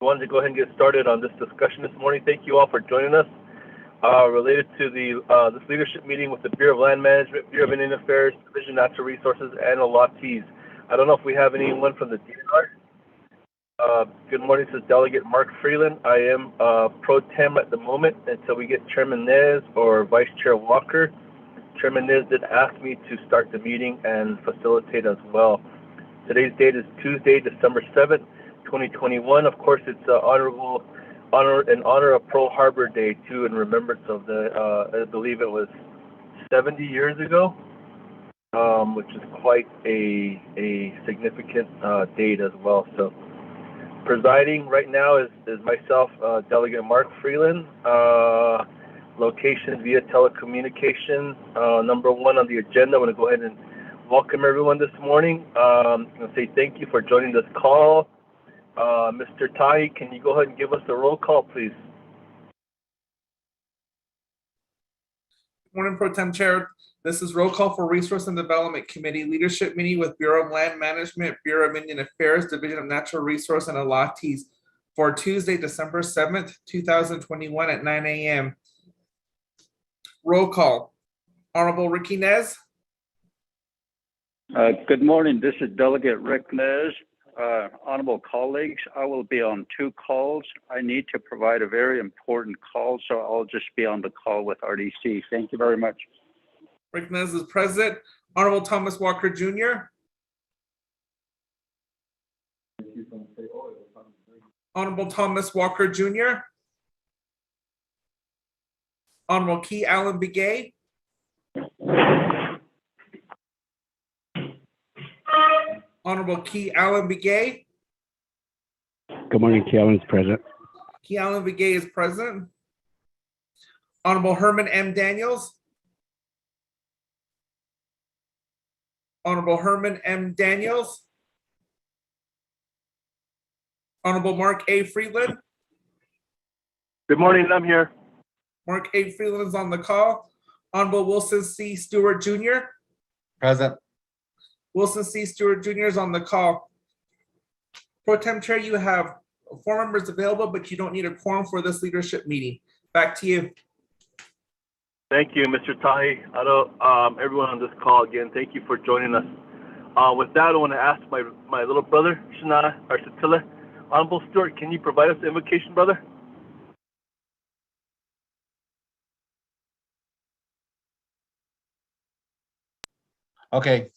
We wanted to go ahead and get started on this discussion this morning. Thank you all for joining us related to this leadership meeting with the Bureau of Land Management, Bureau of Indian Affairs, Division of Natural Resources, and allottees. I don't know if we have anyone from the DNR. Good morning, this is Delegate Mark Freeland. I am pro tem at the moment until we get Chairman Nez or Vice Chair Walker. Chairman Nez did ask me to start the meeting and facilitate as well. Today's date is Tuesday, December 7th, 2021. Of course, it's in honor of Pearl Harbor Day, too, in remembrance of I believe it was 70 years ago, which is quite a significant date as well. So, presiding right now is myself, Delegate Mark Freeland. Location via telecommunication. Number one on the agenda. I want to go ahead and welcome everyone this morning. I'm going to say thank you for joining this call. Mr. Tahi, can you go ahead and give us a roll call, please? Good morning, Pro Tem Chair. This is roll call for Resource and Development Committee leadership meeting with Bureau of Land Management, Bureau of Indian Affairs, Division of Natural Resource, and allottees for Tuesday, December 7th, 2021 at 9 a.m. Roll call. Honorable Ricky Nez. Good morning. This is Delegate Rick Nez. Honorable colleagues, I will be on two calls. I need to provide a very important call, so I'll just be on the call with RDC. Thank you very much. Rick Nez is present. Honorable Thomas Walker Jr. Honorable Thomas Walker Jr. Honorable Key Allen Begay. Honorable Key Allen Begay. Good morning, Key Allen is present. Key Allen Begay is present. Honorable Herman M. Daniels. Honorable Herman M. Daniels. Honorable Mark A. Freeland. Good morning, I'm here. Mark A. Freeland is on the call. Honorable Wilson C. Stewart Jr. Present. Wilson C. Stewart Jr. is on the call. Pro Tem Chair, you have 4 members available, but you don't need a quorum for this leadership meeting. Back to you. Thank you, Mr. Tahi. Everyone on this call, again, thank you for joining us. With that, I want to ask my little brother, Shana, or Tele. Honorable Stewart, can you provide us the invocation, brother? Okay.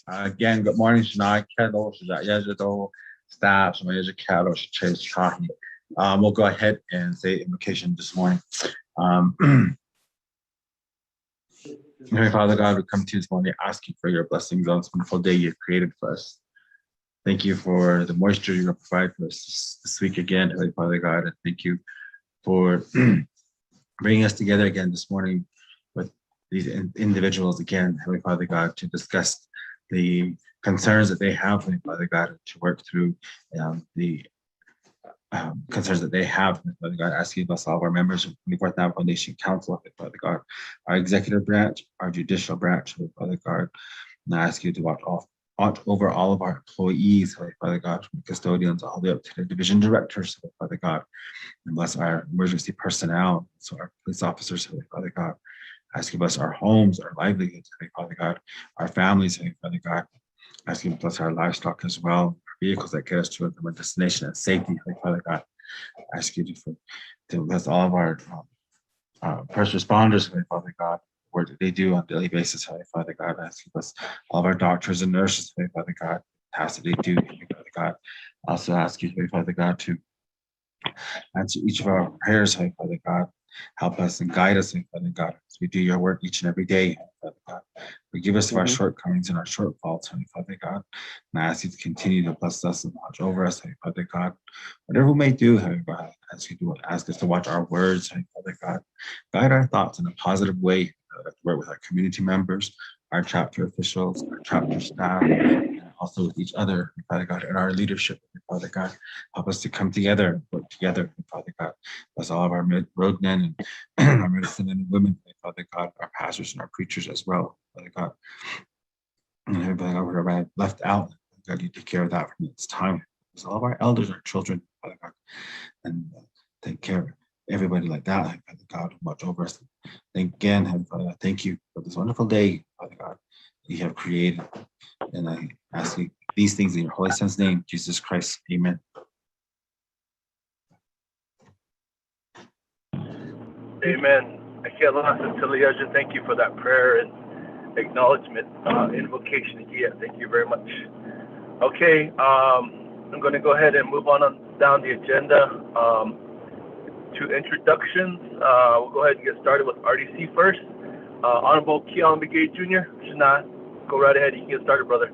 Again, good morning, Shana, Kettle, Yajido, staff, Kettle, Chase Chahi. We'll go ahead and say invocation this morning. Heavenly Father God, we come to you this morning asking for your blessings on this wonderful day you've created for us. Thank you for the moisture you're going to provide for us this week again, Heavenly Father God, and thank you for bringing us together again this morning with these individuals again, Heavenly Father God, to discuss the concerns that they have, Heavenly Father God, to work through the concerns that they have, Father God, asking us, all of our members of the 24th Navajo Nation Council, Father God, our executive branch, our judicial branch, Father God, and I ask you to watch over all of our employees, Father God, from the custodians all the way up to the division directors, Father God, and bless our emergency personnel, so our police officers, Father God. Ask you to bless our homes, our livelihoods, Father God, our families, Father God. Ask you to bless our livestock as well, our vehicles that get us to our destination and safety, Father God. Ask you to bless all of our first responders, Father God, work that they do on a daily basis, Father God. Ask you to bless all of our doctors and nurses, Father God, tasks that they do, Father God. Also ask you, Father God, to answer each of our prayers, Father God. Help us and guide us, Father God, as we do your work each and every day, Father God. Forgive us of our shortcomings and our shortfalls, Father God. And I ask you to continue to bless us and watch over us, Father God. Whatever we may do, Father God, ask us to watch our words, Father God. Guide our thoughts in a positive way, work with our community members, our chapter officials, our chapter staff, and also with each other, Father God, and our leadership, Father God. Help us to come together, work together, Father God. Bless all of our roadmen and our medicine men and women, Father God, our pastors and our preachers as well, Father God. And everybody over there left out, God, you take care of that from this time, all of our elders, our children, Father God, and take care of everybody like that. Father God, watch over us. And again, Heavenly Father, thank you for this wonderful day, Father God, you have created. And I ask you these things in your Holy Son's name, Jesus Christ. Amen. Amen. Tele, thank you for that prayer and acknowledgement, invocation. Yeah, thank you very much. Okay, I'm going to go ahead and move on down the agenda to introductions. We'll go ahead and get started with RDC first. Honorable Keon Begay Jr. Shana, go right ahead. You can get started, brother.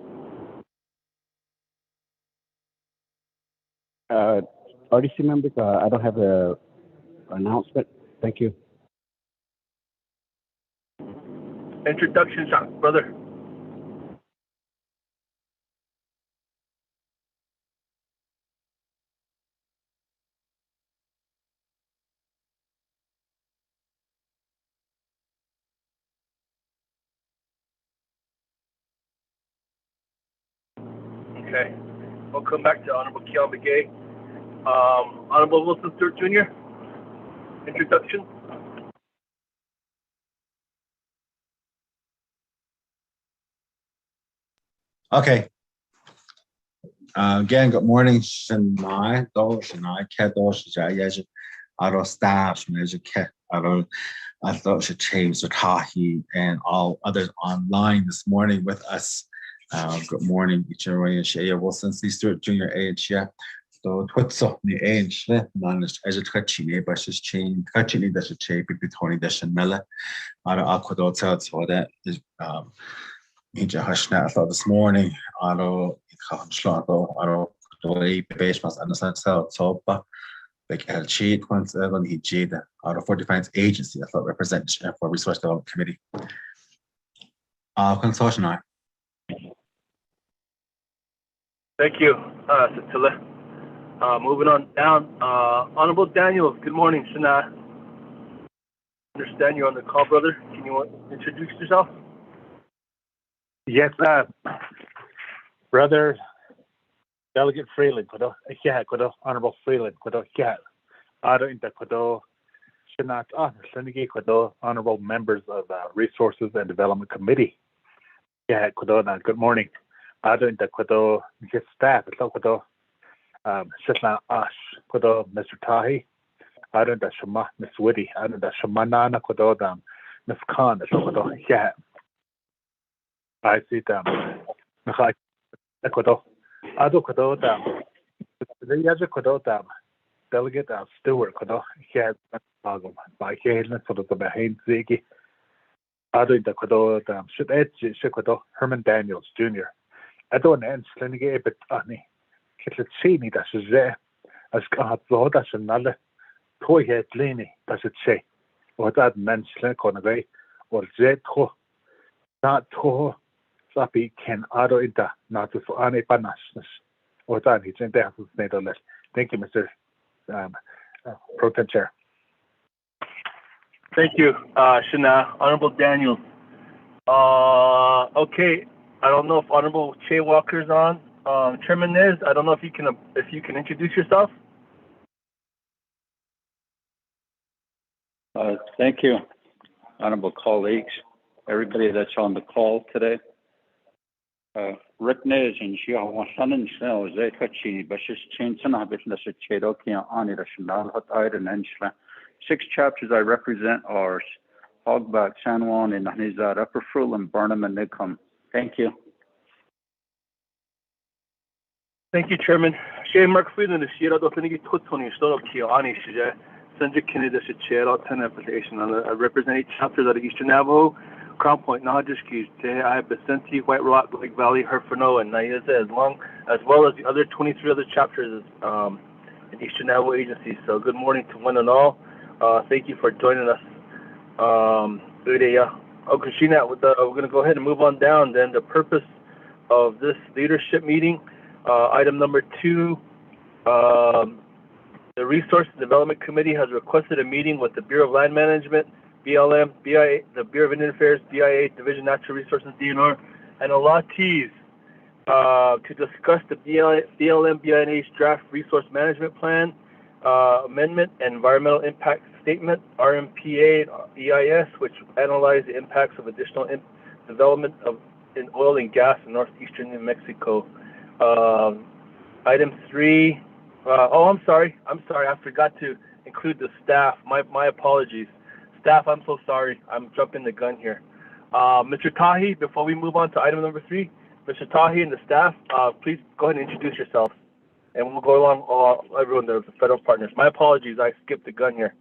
RDC members, I don't have an announcement. Thank you. Introduction shot, brother. Okay. We'll come back to Honorable Keon Begay. Honorable Wilson Stewart Jr. Introduction. Okay. Again, good morning, Shania, Kedo, Shaya, Aro staff, Measure Ket, Aro, I thought should change Tahi and all others online this morning with us. Good morning, each and every Shaya Wilson, Stewart Jr. age, yeah. So, what's up the age? Non is as a Kachini, but she's chain, Kachini, that's a chain, Tony, that's a Mella. Aro Aquadot, so that is, Inja Hashna, I thought this morning, Aro, Aro, base must understand so, but like El Cheat, once when he Jade, out of 40 Defense Agency, I thought representation for Resource Development Committee. Consultation. Thank you, Tele. Moving on down, Honorable Daniels, good morning, Shana. Understand you're on the call, brother. Can you introduce yourself? Yes, brother Delegate Freeland, Honorable Freeland, Honorable members of the Resources and Development Committee. Good morning. Staff, Mr. Tahi, Miss Witty, Shamanana, Miss Khan, I see them. Delegate Stewart, by Halen for the Bahain Ziggy. Herman Daniels Jr. I don't end Slingy, but Annie. Kitlini, that's a zay. As God, that's another toy head leany, that's it say. Or that man slink on a way, or zay to not to. Sapi can auto inta not to for any panasness or that he's in there. Thank you, Mr. Pro Tem Chair. Thank you, Shana. Honorable Daniels. Okay, I don't know if Honorable Che Walker's on. Chairman is. I don't know if you can introduce yourself. Thank you, honorable colleagues, everybody that's on the call today. Rick Nez and Shia Washanan Snell, Zay Kachi, Bashis Chinson, Habitness at Chedokia, Ani Rashanal, Hot Iron and Shla. 6 chapters I represent are Hogback, San Juan, and Nizar, Upper Fruil, and Barnum and Nicum. Thank you. Thank you, Chairman. Shane Mark Freeland is here. I don't think you put Tony Stock here. Ani Shija, Sandra Kennedy, the chair, 10 application. I represent 8 chapters of the Eastern Navajo. Crown Point, Najiski, Tehi, Vicente, White Rock, Lake Valley, Herfano, and Nayeza, as well as the other 23 other chapters in Eastern Navajo agencies. So good morning to one and all. Thank you for joining us. Kushina, we're going to go ahead and move on down. Then the purpose of this leadership meeting, item number 2, the Resource and Development Committee has requested a meeting with the Bureau of Land Management, BLM, BIA, the Bureau of Indian Affairs, BIA, Division of Natural Resources, DNR, and allottees to discuss the BLM BINH draft resource management plan amendment and environmental impact statement, RMPA and EIS, which analyze the impacts of additional development in oil and gas in northeastern New Mexico. Item 3. I'm sorry. I forgot to include the staff. My apologies. Staff, I'm so sorry. I'm jumping the gun here. Mr. Tahi, before we move on to item number 3, Mr. Tahi and the staff, please go ahead and introduce yourselves. And we'll go along everyone, the federal partners. My apologies. I skipped the gun here.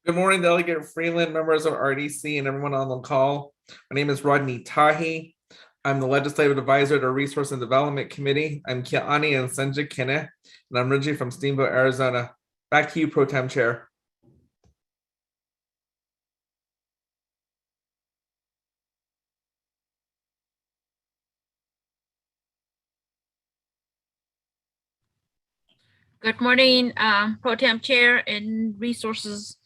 Good morning, Delegate Freeland, members of RDC, and everyone on the call. My name is Rodney Tahi. I'm the Legislative Advisor to Resource and Development Committee. I'm Kiani and Senja Kine, and I'm originally from Steamboat, Arizona. Back to you, Pro Tem Chair. Good morning, Pro Tem Chair and Resources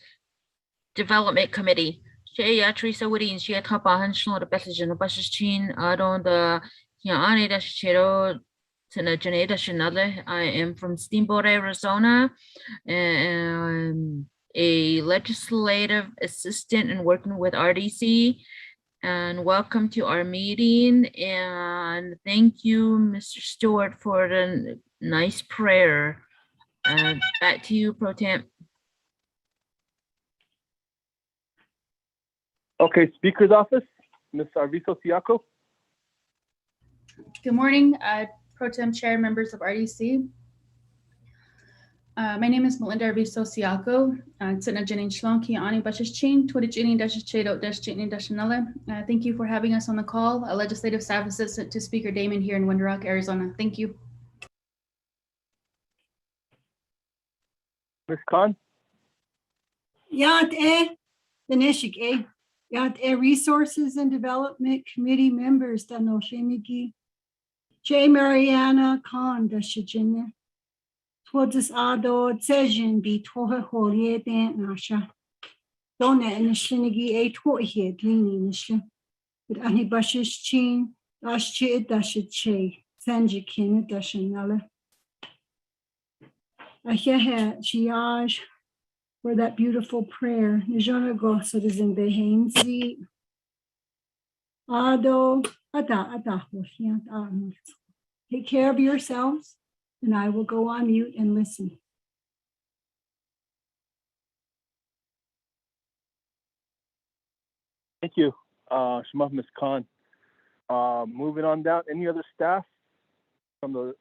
Development Committee. Teresa Woody, she had top on the passage in the buses chin. I don't the Kiani Dashiro Janeda. I am from Steamboat, Arizona, and a legislative assistant and working with RDC. And welcome to our meeting. And thank you, Mr. Stewart, for the nice prayer. Back to you, Pro Tem. Okay, Speaker's Office, Ms. Arvizo Siaco. Good morning, Pro Tem Chair, members of RDC. My name is Melinda Arvizo Siaco. Thank you for having us on the call. A legislative staff assistant to Speaker Damon here in Winter Rock, Arizona. Thank you. Ms. Khan. Resources and Development Committee members Danoshemiki. J. Mariana Khan Dashijin. Towards Ado Tsejin be Toha Holie Dan Nasha. Dona and Shinigi a Tohi Glini Nisha. But Anibashish Chin, Dashchi Dashiche, Sanjikin Dashanala. Ahead, Chiage. For that beautiful prayer. Nijona go citizen behaimsi. Ado ada. Take care of yourselves, and I will go on mute and listen. Thank you, Shema, Ms. Khan. Moving on down, any other staff from the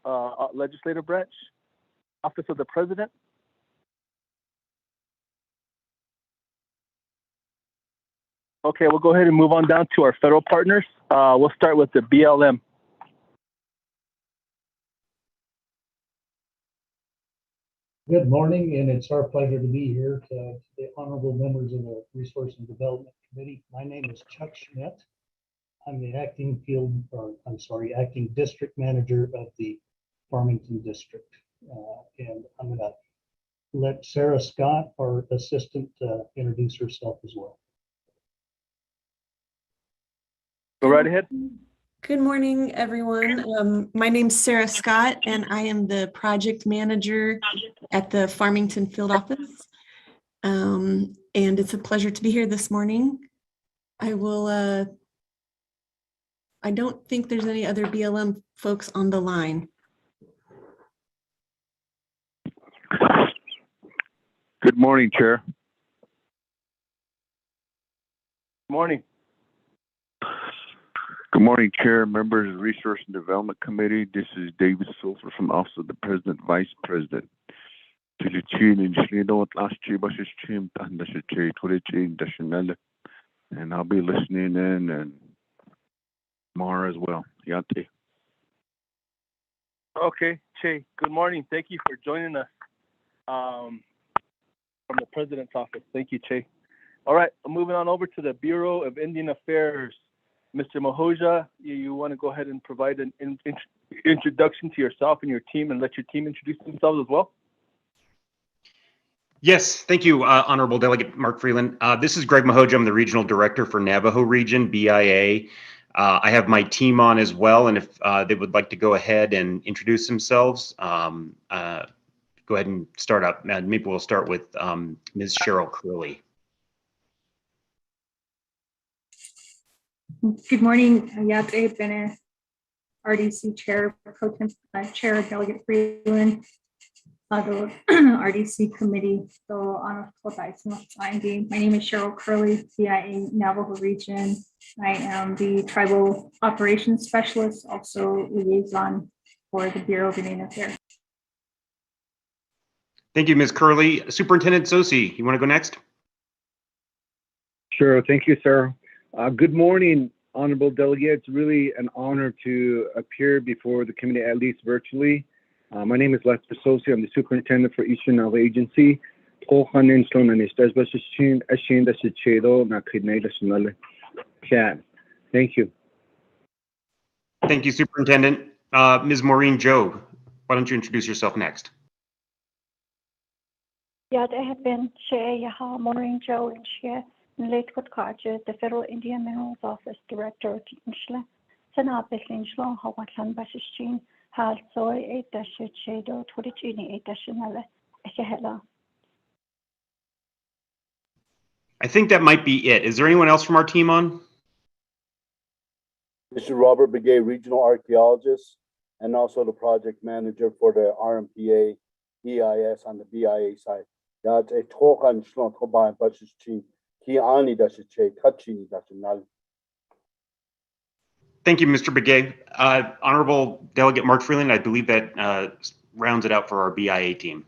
legislative branch? Office of the President? Okay, we'll go ahead and move on down to our federal partners. We'll start with the BLM. Good morning, and it's our pleasure to be here to the honorable members of the Resource and Development Committee. My name is Chuck Schmidt. I'm the acting district manager of the Farmington District. And I'm gonna let Sarah Scott, our assistant, introduce herself as well. Go right ahead. Good morning, everyone. My name's Sarah Scott, and I am the project manager at the Farmington Field Office. And it's a pleasure to be here this morning. I don't think there's any other BLM folks on the line. Good morning, Chair. Good morning. Good morning, Chair, members of the Resource and Development Committee. This is David Sulfur from Office of the President, Vice President. And I'll be listening in and Mara as well. Yate. Okay, Che, good morning. Thank you for joining us from the President's office. Thank you, Che. All right, moving on over to the Bureau of Indian Affairs. Mr. Mahoja, you want to go ahead and provide an introduction to yourself and your team and let your team introduce themselves as well? Yes, thank you, Honorable Delegate Mark Freeland. This is Greg Mahoja. I'm the Regional Director for Navajo Region, BIA. I have my team on as well, and if they would like to go ahead and introduce themselves, go ahead and start up. Maybe we'll start with Ms. Cheryl Curley. Good morning, Yate Bene, RDC Chair, Pro Tem Chair, Delegate Freeland, the RDC Committee. So on my name is Cheryl Curley, CIA Navajo Region. I am the Tribal Operations Specialist, also liaison for the Bureau of Indian Affairs. Thank you, Ms. Curley. Superintendent Sosi, you want to go next? Sure. Thank you, sir. Good morning, honorable delegate. It's really an honor to appear before the committee, at least virtually. My name is Lester Sosi. I'm the superintendent for Eastern Navajo Agency. Thank you. Thank you, Superintendent. Ms. Maureen Joe, why don't you introduce yourself next? Yeah, I have been Maureen Joe and Share in Lake Kaja, the Federal Indian Minerals Office Director of Tinsla. Sana Beslinjlo, Hawatlan Bashishin, Hal Soy, 8 Shado, Toricini, 8 Ehela. I think that might be it. Is there anyone else from our team on? This is Robert Begay, Regional Archaeologist, and also the Project Manager for the RMPA EIS on the BIA side. That's a talk on Shlon Toba Bashishin, Kiani Dashiche, Tachini Dashinal. Thank you, Mr. Begay. Honorable Delegate Mark Freeland, I believe that rounds it out for our BIA team.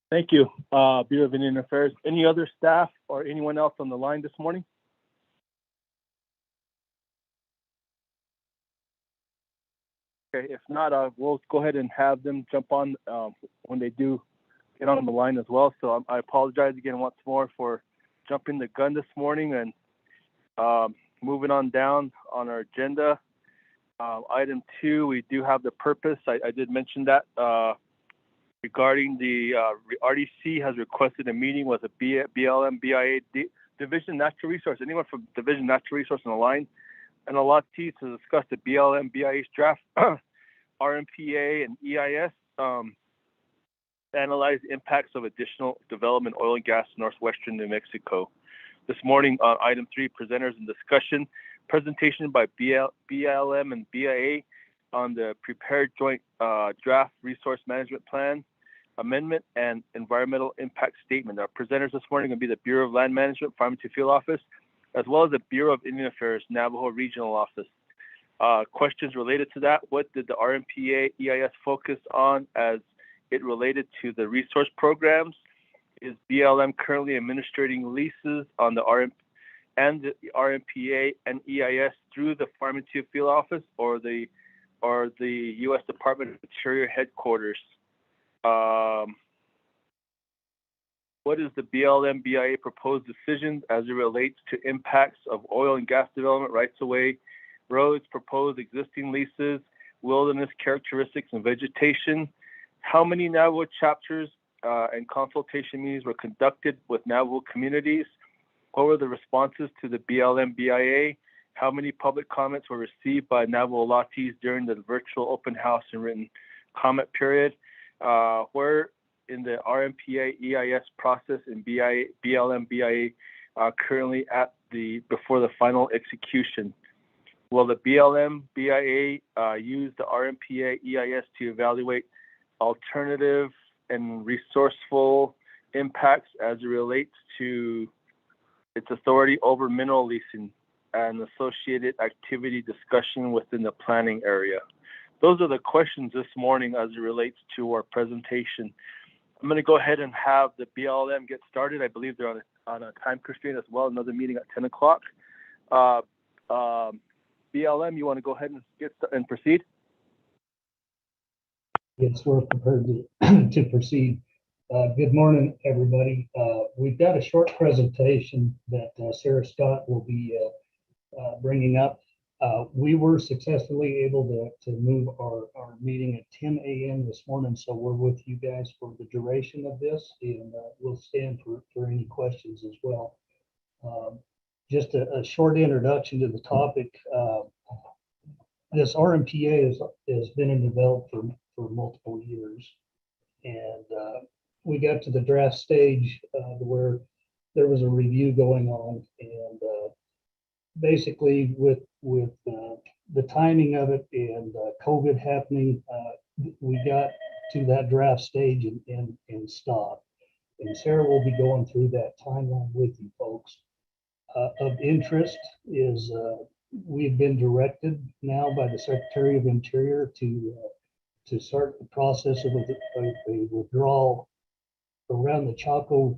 Thank you, Bureau of Indian Affairs. Any other staff or anyone else on the line this morning? Okay, if not, we'll go ahead and have them jump on when they do get on the line as well. So I apologize again once more for jumping the gun this morning and moving on down on our agenda. Item 2, we do have the purpose. I did mention that regarding the RDC has requested a meeting with a BLM, BIA, Division Natural Resource, anyone from Division Natural Resource on the line, and a lot to discuss the BLM, BIA's draft, RMPA and EIS, analyze impacts of additional development oil and gas in northwestern New Mexico. This morning on item 3, presenters and discussion, presentation by BLM and BIA on the prepared joint draft resource management plan, amendment, and environmental impact statement. Our presenters this morning are going to be the Bureau of Land Management, Farmington Field Office, as well as the Bureau of Indian Affairs, Navajo Regional Office. Questions related to that: what did the RMPA EIS focus on as it related to the resource programs? Is BLM currently administering leases on the RMPA and EIS through the Farmington Field Office or the U.S. Department of Interior headquarters? What is the BLM BIA proposed decision as it relates to impacts of oil and gas development, rights of way, roads, proposed existing leases, wilderness characteristics and vegetation? How many Navajo chapters and consultation meetings were conducted with Navajo communities? What were the responses to the BLM BIA? How many public comments were received by Navajo Latis during the virtual open house and written comment period? Where in the RMPA EIS process and BLM BIA currently at before the final execution? Will the BLM BIA use the RMPA EIS to evaluate alternative and resourceful impacts as it relates to its authority over mineral leasing and associated activity discussion within the planning area? Those are the questions this morning as it relates to our presentation. I'm going to go ahead and have the BLM get started. I believe they're on a time constraint as well, another meeting at 10 o'clock. BLM, you want to go ahead and proceed? Yes, we're prepared to proceed. Good morning, everybody. We've got a short presentation that Sarah Scott will be bringing up. We were successfully able to move our meeting at 10 a.m. this morning, so we're with you guys for the duration of this, and we'll stand for any questions as well. Just a short introduction to the topic. This RMPA has been in development for multiple years, and we got to the draft stage where there was a review going on, and basically with the timing of it and COVID happening, we got to that draft stage and stopped. And Sarah will be going through that timeline with you folks. Of interest is we've been directed now by the Secretary of Interior to start the process of a withdrawal around the Choco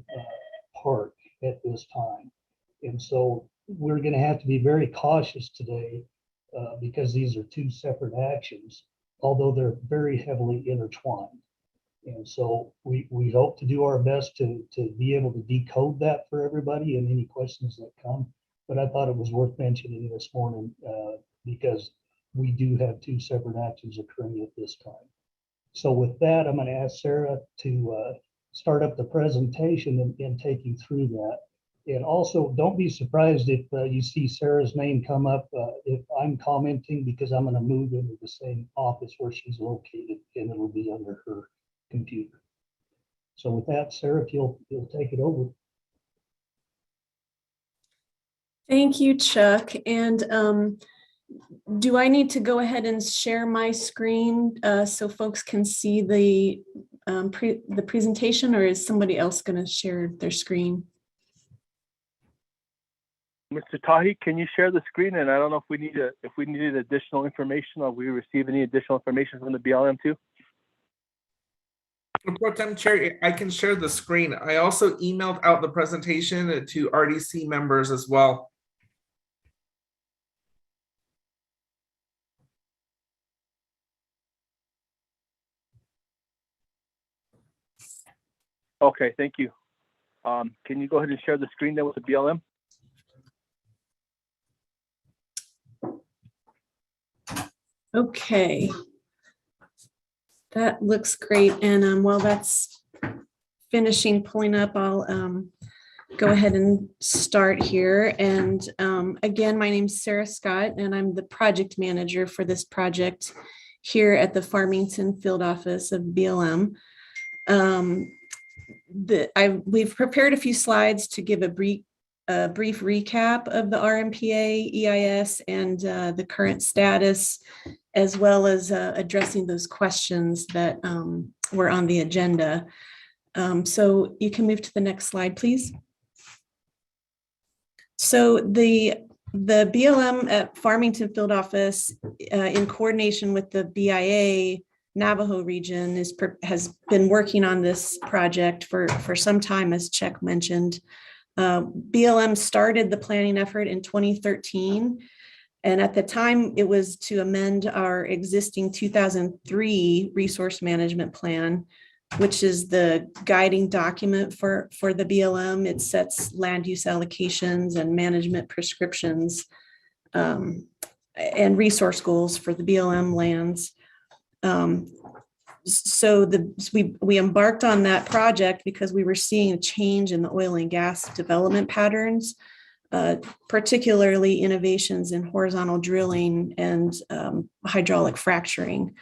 Park at this time. And so we're going to have to be very cautious today because these are two separate actions, although they're very heavily intertwined. And so we hope to do our best to be able to decode that for everybody and any questions that come. But I thought it was worth mentioning this morning because we do have two separate actions occurring at this time. So with that, I'm going to ask Sarah to start up the presentation and take you through that. And also, don't be surprised if you see Sarah's name come up if I'm commenting, because I'm going to move into the same office where she's located, and it'll be under her computer. So with that, Sarah, if you'll take it over. Thank you, Chuck. And do I need to go ahead and share my screen so folks can see the presentation, or is somebody else going to share their screen? Mr. Tahi, can you share the screen? And I don't know if we needed additional information, or we receive any additional information from the BLM too. Pro Tem Chair, I can share the screen. I also emailed out the presentation to RDC members as well. Okay, thank you. Can you go ahead and share the screen there with the BLM? Okay, that looks great. And while that's finishing pulling up, I'll go ahead and start here. And again, my name's Sarah Scott, and I'm the project manager for this project here at the Farmington Field Office of BLM. We've prepared a few slides to give a brief recap of the RMPA, EIS, and the current status, as well as addressing those questions that were on the agenda. So you can move to the next slide, please. So the BLM at Farmington Field Office, in coordination with the BIA Navajo region, has been working on this project for some time, as Chuck mentioned. BLM started the planning effort in 2013. And at the time, it was to amend our existing 2003 resource management plan, which is the guiding document for the BLM. It sets land use allocations and management prescriptions and resource goals for the BLM lands. So we embarked on that project because we were seeing a change in the oil and gas development patterns, particularly innovations in horizontal drilling and hydraulic fracturing.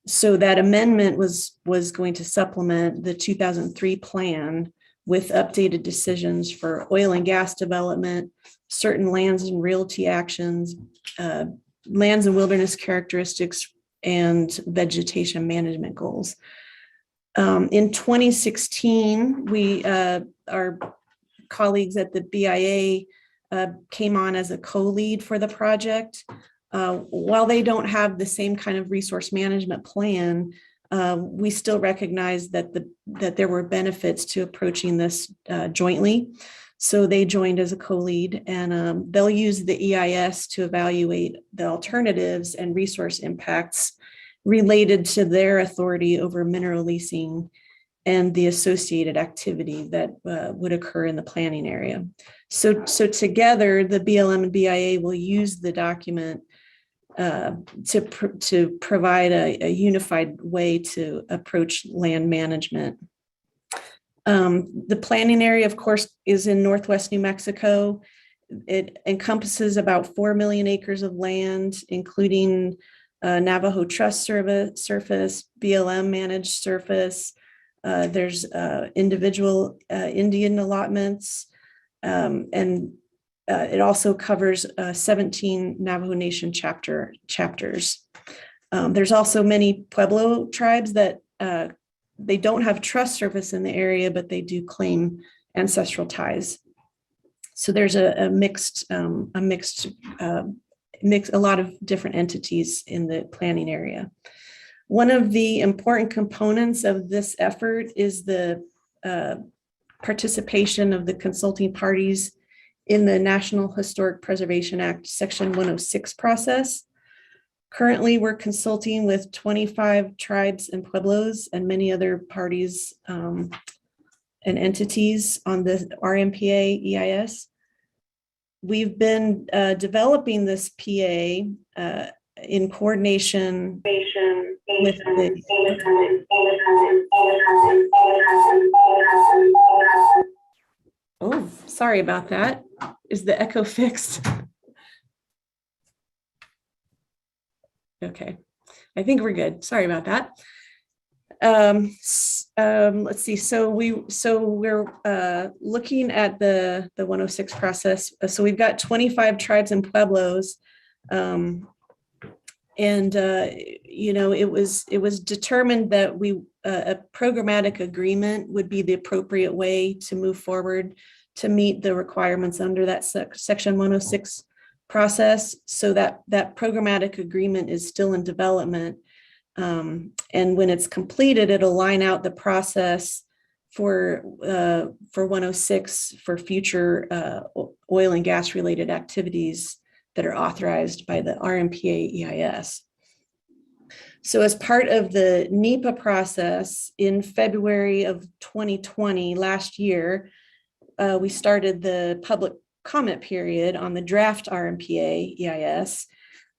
So that amendment was going to supplement the 2003 plan with updated decisions for oil and gas development, certain lands and realty actions, lands and wilderness characteristics, and vegetation management goals. In 2016, our colleagues at the BIA came on as a co-lead for the project. While they don't have the same kind of resource management plan, we still recognize that there were benefits to approaching this jointly. So they joined as a co-lead, and they'll use the EIS to evaluate the alternatives and resource impacts related to their authority over mineral leasing and the associated activity that would occur in the planning area. So together, the BLM and BIA will use the document to provide a unified way to approach land management. The planning area, of course, is in Northwest New Mexico. It encompasses about 4 million acres of land, including Navajo Trust surface, BLM managed surface. There's individual Indian allotments, and it also covers 17 Navajo Nation chapters. There's also many Pueblo tribes that they don't have trust surface in the area, but they do claim ancestral ties. So there's a lot of different entities in the planning area. One of the important components of this effort is the participation of the consulting parties in the National Historic Preservation Act Section 106 process. Currently, we're consulting with 25 tribes and pueblos and many other parties and entities on the Rmpa EIS. We've been developing this PA in coordination with the oh, sorry about that. Is the echo fixed? Okay, I think we're good. Sorry about that. Let's see. So we're looking at the 106 process. So we've got 25 tribes and pueblos, and you know, it was determined that a programmatic agreement would be the appropriate way to move forward to meet the requirements under that Section 106 process. So that programmatic agreement is still in development. And when it's completed, it'll line out the process for 106 for future oil and gas related activities that are authorized by the Rmpa EIS. So as part of the NEPA process in February of 2020, last year, we started the public comment period on the draft Rmpa EIS.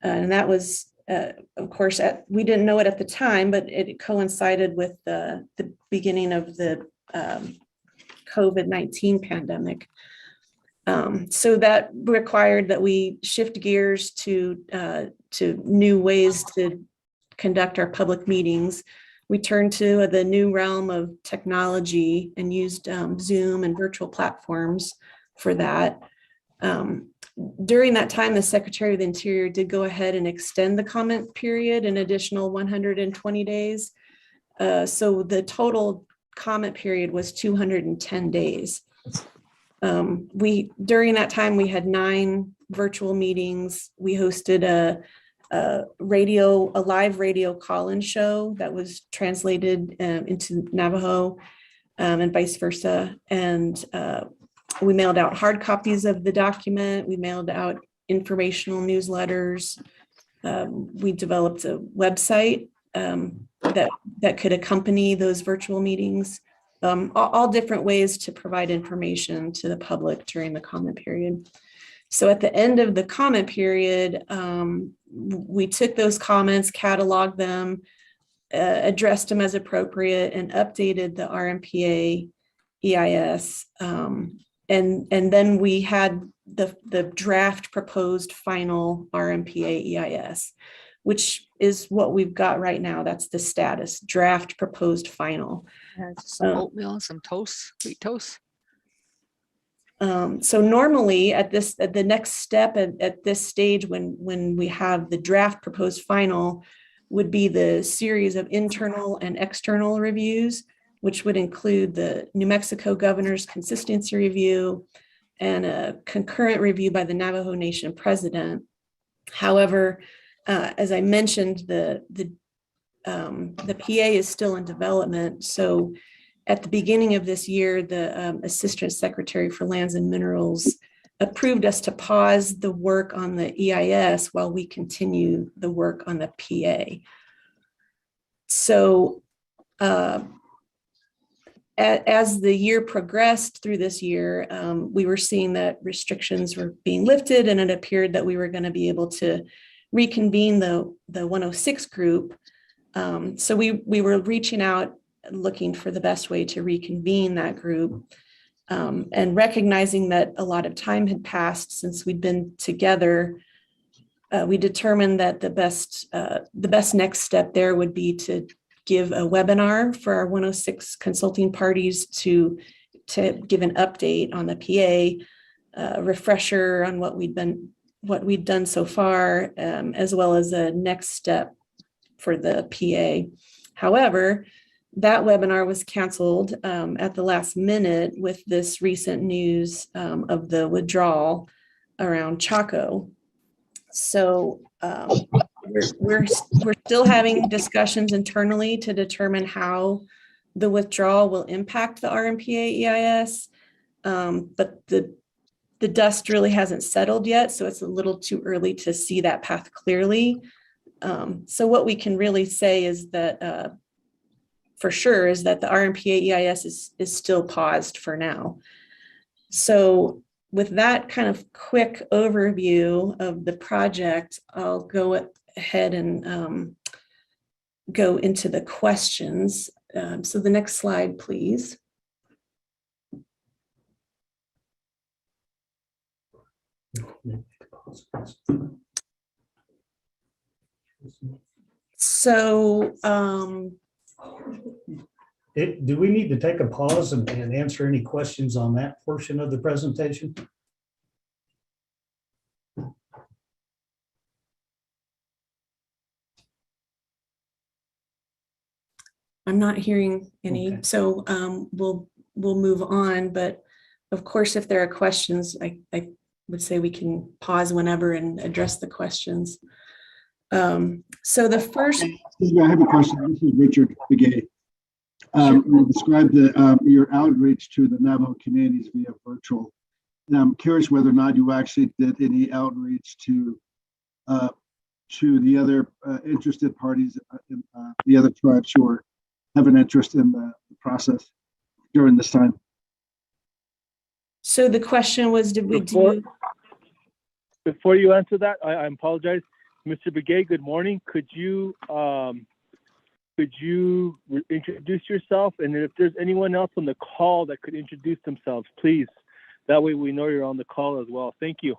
And that was, of course, we didn't know it at the time, but it coincided with the beginning of the COVID-19 pandemic. So that required that we shift gears to new ways to conduct our public meetings. We turned to the new realm of technology and used Zoom and virtual platforms for that. During that time, the Secretary of the Interior did go ahead and extend the comment period an additional 120 days. So the total comment period was 210 days. During that time, we had 9 virtual meetings. We hosted a live radio call-in show that was translated into Navajo and vice versa. And we mailed out hard copies of the document. We mailed out informational newsletters. We developed a website that could accompany those virtual meetings. All different ways to provide information to the public during the comment period. So at the end of the comment period, we took those comments, cataloged them, addressed them as appropriate, and updated the Rmpa EIS. And then we had the draft proposed final Rmpa EIS, which is what we've got right now. That's the status, draft proposed final. Some oatmeal, some toast, sweet toast. So normally at the next step at this stage, when we have the draft proposed final, would be the series of internal and external reviews, which would include the New Mexico Governor's Consistency Review and a concurrent review by the Navajo Nation President. However, as I mentioned, the PA is still in development. So at the beginning of this year, the Assistant Secretary for Lands and Minerals approved us to pause the work on the EIS while we continue the work on the PA. So as the year progressed through this year, we were seeing that restrictions were being lifted, and it appeared that we were going to be able to reconvene the 106 group. So we were reaching out, looking for the best way to reconvene that group, and recognizing that a lot of time had passed since we'd been together. We determined that the best next step there would be to give a webinar for our 106 consulting parties to give an update on the PA, refresher on what we'd done so far, as well as a next step for the PA. However, that webinar was canceled at the last minute with this recent news of the withdrawal around Choco. So we're still having discussions internally to determine how the withdrawal will impact the Rmpa EIS, but the dust really hasn't settled yet, so it's a little too early to see that path clearly. So what we can really say is that for sure is that the Rmpa EIS is still paused for now. So with that kind of quick overview of the project, I'll go ahead and go into the questions. So the next slide, please. So do we need to take a pause and answer any questions on that portion of the presentation? I'm not hearing any, okay. So we'll move on. But of course, if there are questions, I would say we can pause whenever and address the questions. So the first, I have a question. This is Richard Begay. You described your outreach to the Navajo communities via virtual. And I'm curious whether or not you actually did any outreach to the other interested parties, the other tribes who have an interest in the process during this time. So the question was, did we do? Before you answer that, I apologize. Mr. Begay, good morning. Could you introduce yourself? And if there's anyone else on the call that could introduce themselves, please. That way we know you're on the call as well. Thank you.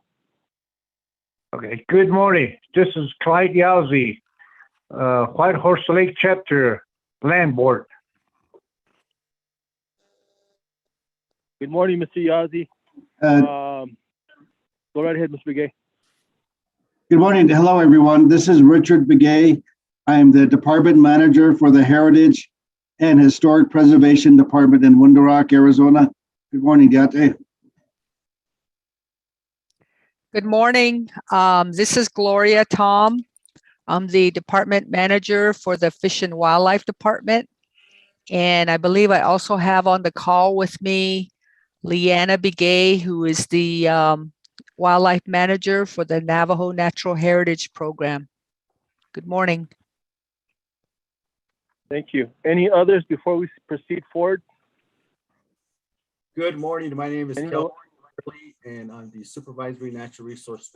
Okay, good morning. This is Clyde Yazzie, White Horse Lake Chapter Land Board. Good morning, Mr. Yazzie. Go right ahead, Mr. Begay. Good morning. Hello, everyone. This is Richard Begay. I am the Department Manager for the Heritage and Historic Preservation Department in Window Rock, Arizona. Good morning, Yate. Good morning. This is Gloria Tom. I'm the Department Manager for the Fish and Wildlife Department. And I believe I also have on the call with me Leanna Begay, who is the Wildlife Manager for the Navajo Natural Heritage Program. Good morning. Thank you. Any others before we proceed forward? Good morning. My name is Kelly, and I'm the Supervisory Natural Resource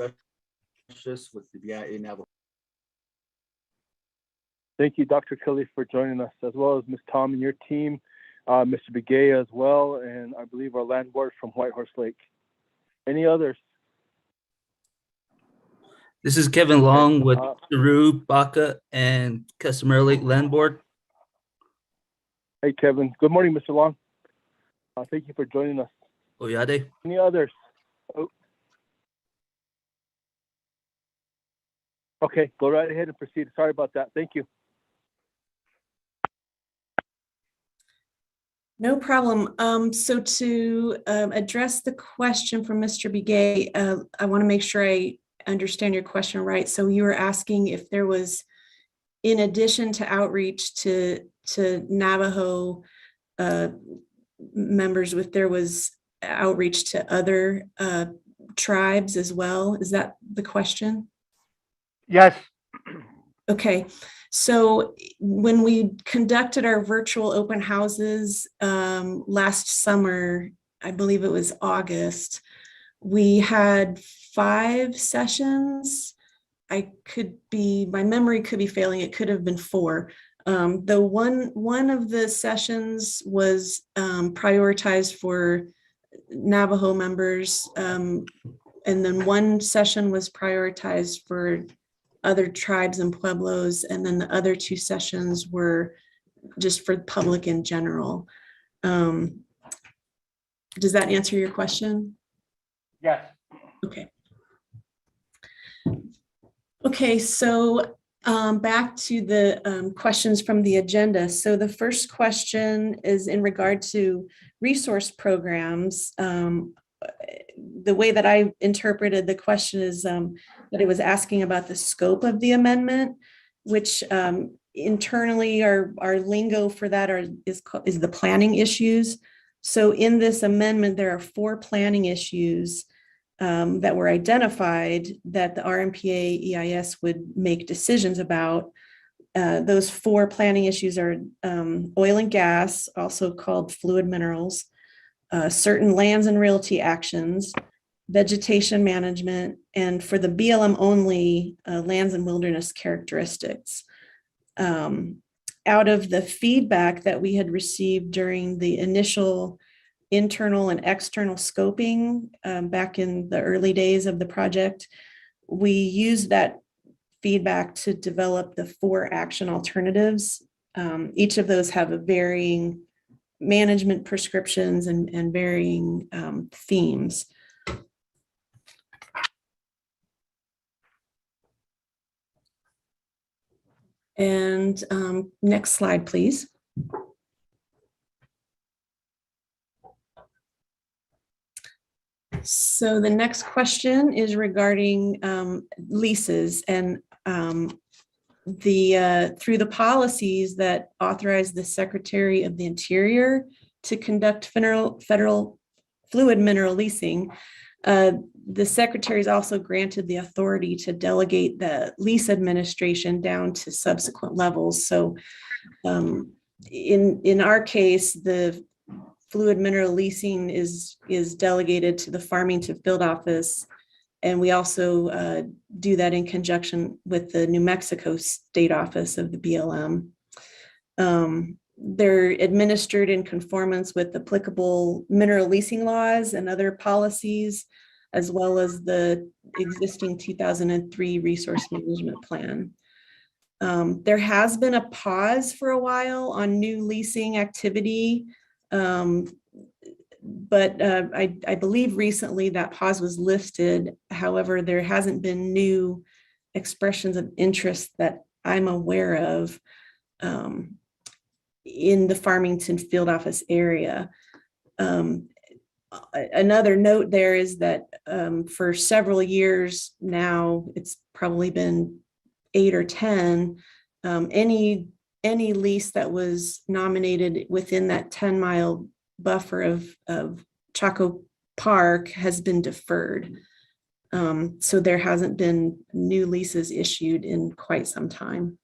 Specialist with the BIA Navajo. Thank you, Dr. Kelly, for joining us, as well as Ms. Tom and your team, Mr. Begay as well, and I believe our land board from White Horse Lake. Any others? This is Kevin Long with Rmpa and Customer Lake Land Board. Hey, Kevin. Good morning, Mr. Long. Thank you for joining us. Oyade. Any others? Oh. Okay, go right ahead and proceed. Sorry about that. Thank you. No problem. So to address the question from Mr. Begay, I want to make sure I understand your question right. So you were asking if there was, in addition to outreach to Navajo members, if there was outreach to other tribes as well. Is that the question? Yes. Okay. So when we conducted our virtual open houses last summer, I believe it was August, we had 5 sessions my memory could be failing. It could have been 4. The one of the sessions was prioritized for Navajo members, and then one session was prioritized for other tribes and pueblos, and then the other 2 sessions were just for the public in general. Does that answer your question? Yes. Okay. Okay, so back to the questions from the agenda. So the first question is in regard to resource programs. The way that I interpreted the question is that it was asking about the scope of the amendment, which internally our lingo for that is the planning issues. So in this amendment, there are 4 planning issues that were identified that the Rmpa EIS would make decisions about. Those 4 planning issues are oil and gas, also called fluid minerals, certain lands and realty actions, vegetation management, and for the BLM only, lands and wilderness characteristics. Out of the feedback that we had received during the initial internal and external scoping back in the early days of the project, we used that feedback to develop the 4 action alternatives. Each of those have a varying management prescriptions and varying themes. And next slide, please. So the next question is regarding leases, and through the policies that authorize the Secretary of the Interior to conduct federal fluid mineral leasing, the Secretary is also granted the authority to delegate the lease administration down to subsequent levels. So in our case, the fluid mineral leasing is delegated to the Farmington Field Office, and we also do that in conjunction with the New Mexico State Office of the BLM. They're administered in conformance with applicable mineral leasing laws and other policies, as well as the existing 2003 resource management plan. There has been a pause for a while on new leasing activity, but I believe recently that pause was lifted. However, there hasn't been new expressions of interest that I'm aware of in the Farmington Field Office area. Another note there is that for several years now, it's probably been 8 or 10, any lease that was nominated within that 10-mile buffer of Choco Park has been deferred. So there hasn't been new leases issued in quite some time.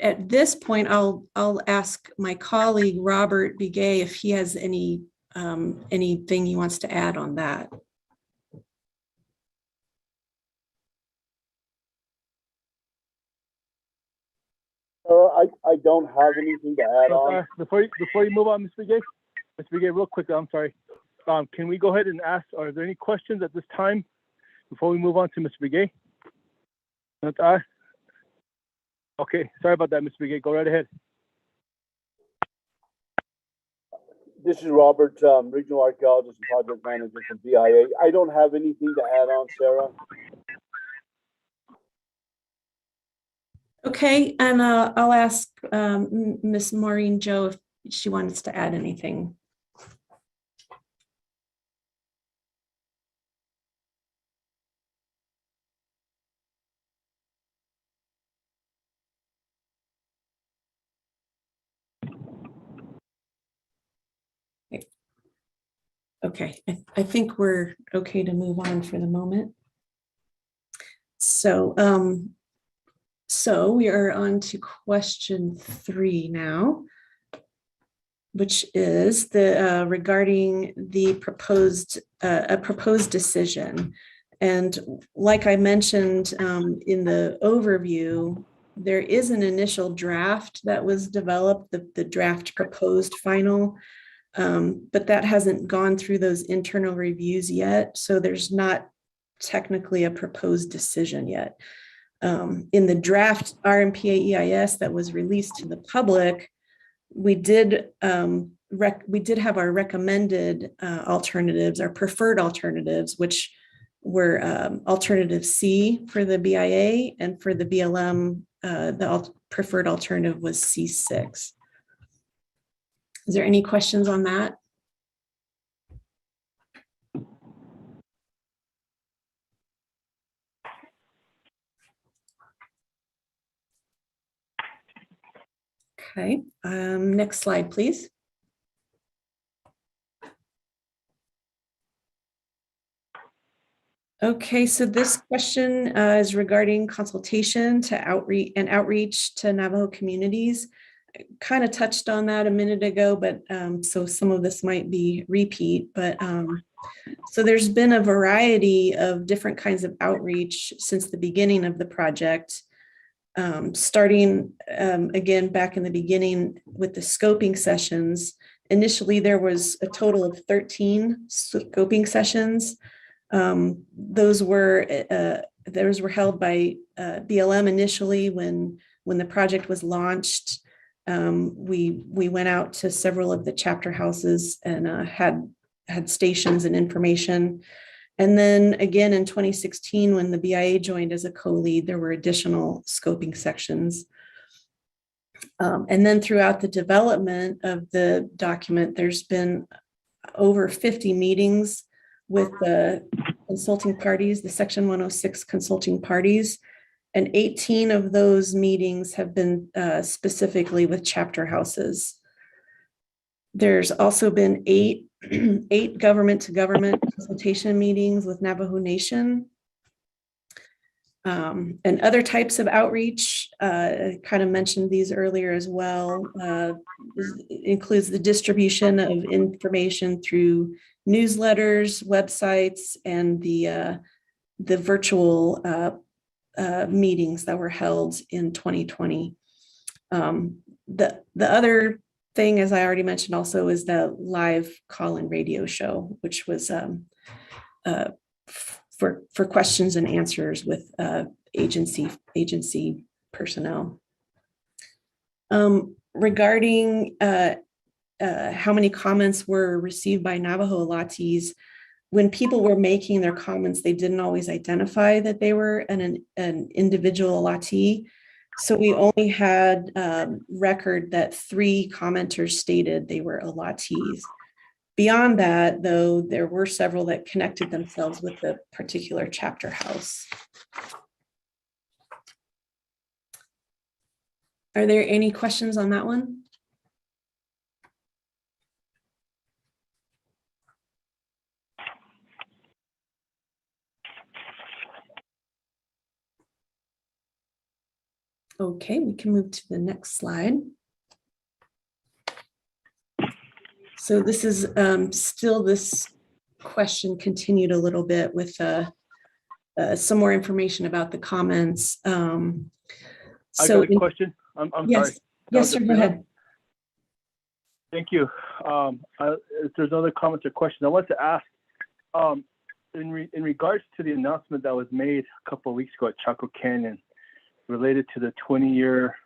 At this point, I'll ask my colleague Robert Begay if he has anything he wants to add on that. I don't have anything to add on. Before you move on, Mr. Begay, real quick, I'm sorry. Can we go ahead and ask, are there any questions at this time before we move on to Mr. Begay? Okay, sorry about that, Mr. Begay. Go right ahead. This is Robert, Regional Archaeologist and Project Manager from BIA. I don't have anything to add on, Sarah. Okay, and I'll ask Miss Maureen Joe if she wants to add anything. Okay, I think we're okay to move on for the moment. So, so we are on to question 3 now. which is the regarding the proposed a proposed decision. And like I mentioned in the overview, there is an initial draft that was developed, the draft proposed final, but that hasn't gone through those internal reviews yet. So there's not technically a proposed decision yet. In the draft Rmpa EIS that was released to the public, we did have our recommended alternatives, our preferred alternatives, which were alternative C for the BIA, and for the BLM, the preferred alternative was C6. Is there any questions on that? Okay, next slide, please. Okay, so this question is regarding consultation to outreach to Navajo communities. Kind of touched on that a minute ago, but so some of this might be repeat, but so there's been a variety of different kinds of outreach since the beginning of the project. Starting again back in the beginning with the scoping sessions. Initially, there was a total of 13 scoping sessions. Those were held by BLM initially when the project was launched. We went out to several of the chapter houses and had stations and information. And then again in 2016, when the BIA joined as a co-lead, there were additional scoping sections. And then throughout the development of the document, there's been over 50 meetings with the consulting parties, the Section 106 consulting parties, and 18 of those meetings have been specifically with chapter houses. There's also been eight government to government consultation meetings with Navajo Nation. And other types of outreach, kind of mentioned these earlier as well, includes the distribution of information through newsletters, websites, and the virtual meetings that were held in 2020. The other thing, as I already mentioned also, is the live call-in radio show, which was for questions and answers with agency personnel. Regarding how many comments were received by Navajo allottees, when people were making their comments, they didn't always identify that they were an individual allottee. So we only had record that 3 commenters stated they were allottees. Beyond that, though, there were several that connected themselves with the particular chapter house. Are there any questions on that one? Okay, we can move to the next slide. So this is still this question continued a little bit with some more information about the comments. I got a question. I'm yes. sorry. Yes, sir, go ahead. Thank you. If there's other comments or questions, I want to ask, in regards to the announcement that was made a couple of weeks ago at Choco Canyon related to the 20-year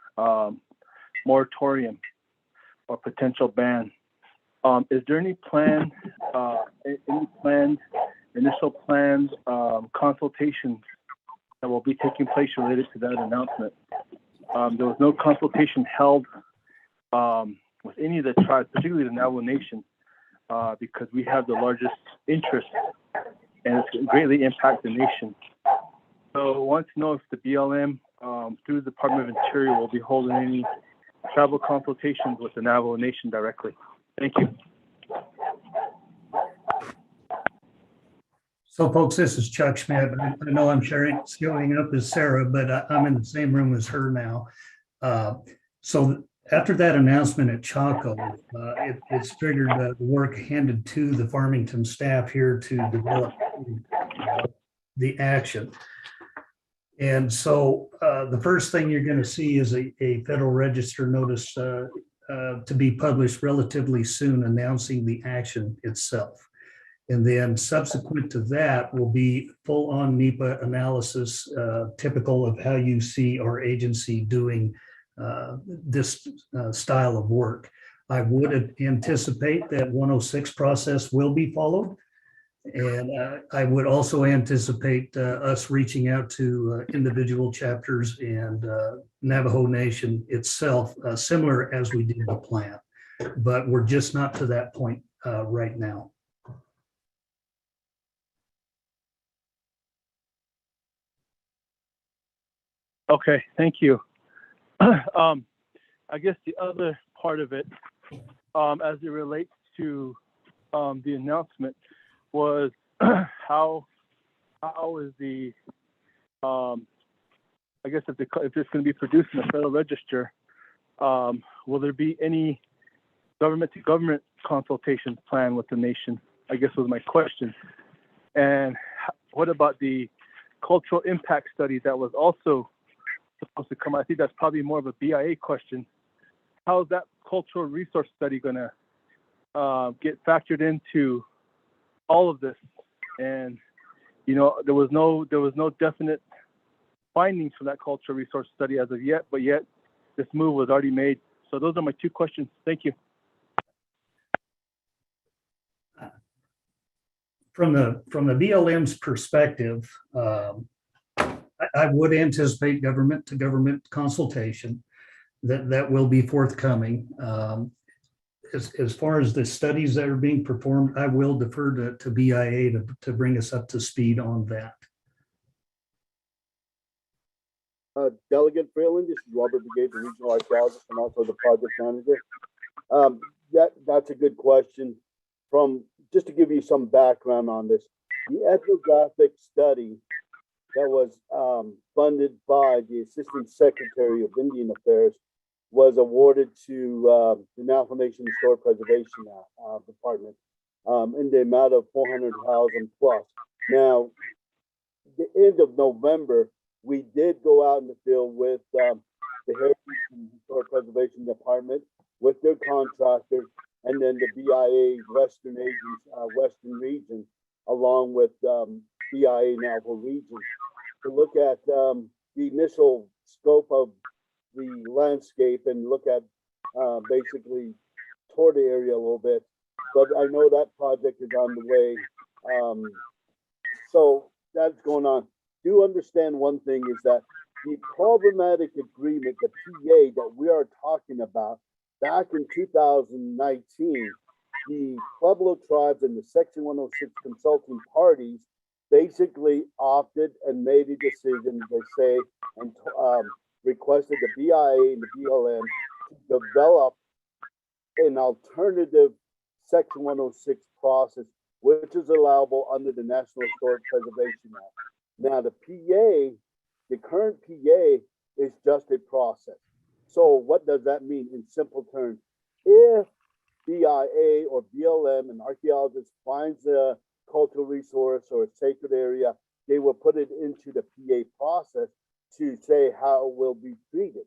moratorium or potential ban, is there any planned initial planned consultations that will be taking place related to that announcement? There was no consultation held with any of the tribes, particularly the Navajo Nation, because we have the largest interest and it's greatly impact the nation. So I want to know if the BLM, through the Department of Interior, will be holding any tribal consultations with the Navajo Nation directly. Thank you. So folks, this is Chuck Schmidt. I know I'm showing up as Sarah, but I'm in the same room as her now. So after that announcement at Choco, it's triggered the work handed to the Farmington staff here to develop the action. And so the first thing you're going to see is a Federal Register notice to be published relatively soon announcing the action itself. And then subsequent to that will be full-on NEPA analysis, typical of how you see our agency doing this style of work. I would anticipate that 106 process will be followed. And I would also anticipate us reaching out to individual chapters and Navajo Nation itself, similar as we did the plan. But we're just not to that point right now. Okay, thank you. I guess the other part of it, as it relates to the announcement, was how is the I guess if it's going to be produced in the Federal Register, will there be any government to government consultation plan with the nation? I guess was my question. And what about the cultural impact study that was also supposed to come? I think that's probably more of a BIA question. How is that cultural resource study going to get factored into all of this? And you know, there was no definite findings from that cultural resource study as of yet, but yet this move was already made. So those are my two questions. Thank you. From the BLM's perspective, I would anticipate government to government consultation that will be forthcoming. As far as the studies that are being performed, I will defer to BIA to bring us up to speed on that. Delegate Freeland, this is Robert Brigade, the regional archaeologist and also the project manager. That's a good question. Just to give you some background on this, the ethnographic study that was funded by the Assistant Secretary of Indian Affairs was awarded to the Navajo Nation Historic Preservation Department in the amount of $400,000 plus. Now, the end of November, we did go out in the field with the Heritage and Historic Preservation Department with their contractor, and then the BIA Western region, along with BIA Navajo region, to look at the initial scope of the landscape and look at basically tour the area a little bit. But I know that project is on the way. So that's going on. Do understand one thing is that the problematic agreement, the PA that we are talking about, back in 2019, the Pueblo tribes and the Section 106 consulting parties basically opted and made a decision, they say, and requested the BIA and the BLM to develop an alternative Section 106 process, which is allowable under the National Historic Preservation Act. Now, the PA, the current PA is just a process. So what does that mean in simple terms? If BIA or BLM, an archaeologist, finds a cultural resource or a sacred area, they will put it into the PA process to say how it will be treated.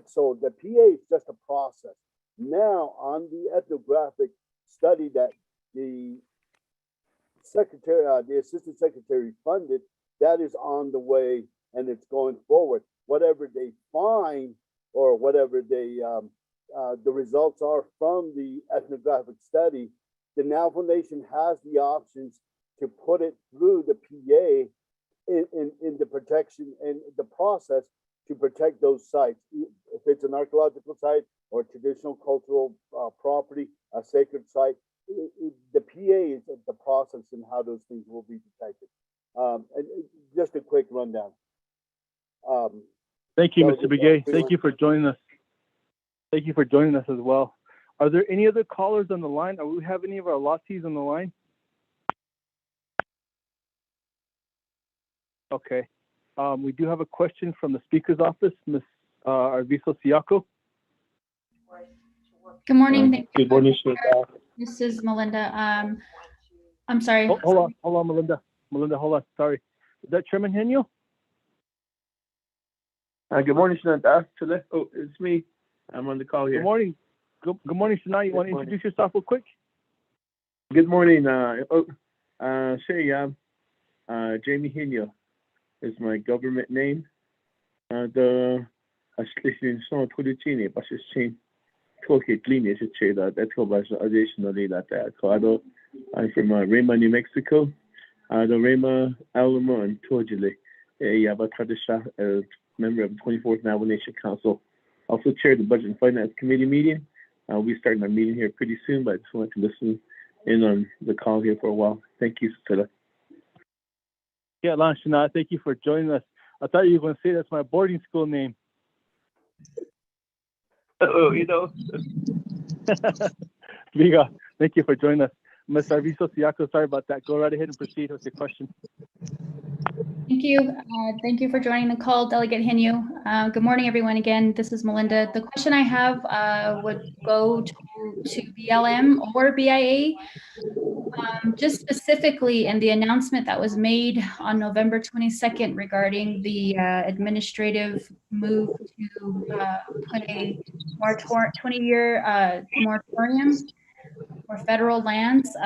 So the PA is just a process. Now, on the ethnographic study that the secretary, the assistant secretary funded, that is on the way and it's going forward. Whatever they find or whatever they the results are from the ethnographic study, the Navajo Nation has the options to put it through the PA in the protection and the process to protect those sites. If it's an archaeological site or traditional cultural property, a sacred site, the PA is the process and how those things will be protected. And just a quick rundown. Thank you, Mr. Begay. Thank you for joining us. Thank you for joining us as well. Are there any other callers on the line? Do we have any of our lotties on the line? Okay. We do have a question from the Speaker's office, Ms. Arviso Siaco. Good morning. Thank you. Good morning, Shweta. This is Melinda. I'm sorry. Hold on, Melinda. Melinda, hold on. Sorry. Is that Chairman Henyo? Good morning, Shweta. Tele. Oh, it's me. I'm on the call here. Good morning. Good morning, Shana. You want to introduce yourself real quick? Good morning. Jamie Henyo is my government name. The Ashley Son Producini, Bashin, Toki Glini, that additionally that I'm from Rmpa, New Mexico. The Rmpa, Alamo, and Tojile. A member of the 24th Navajo Nation Council. Also chaired the Budget and Finance Committee meeting. We're starting our meeting here pretty soon, but I just wanted to listen in on the call here for a while. Thank you, Tele. Yeah, Shana, thank you for joining us. I thought you were going to say that's my boarding school name. Oh, you know. Viga, thank you for joining us. Ms. Arvizo Siako, sorry about that. Go right ahead and proceed with your question. Thank you. Thank you for joining the call, Delegate Henyo. Good morning, everyone. Again, this is Melinda. The question I have would go to BLM or BIA. Just specifically in the announcement that was made on November 22nd regarding the administrative move to put a 20-year moratorium for federal lands.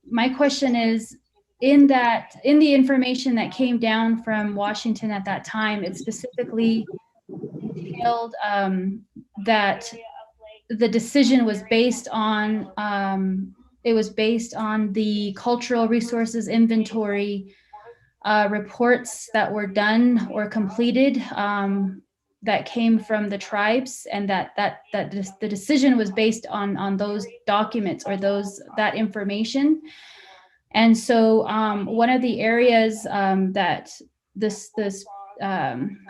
My question is, in the information that came down from Washington at that time, it specifically detailed that the decision was based on the cultural resources inventory reports that were done or completed that came from the tribes, and that the decision was based on those documents or that information. And so one of the areas that this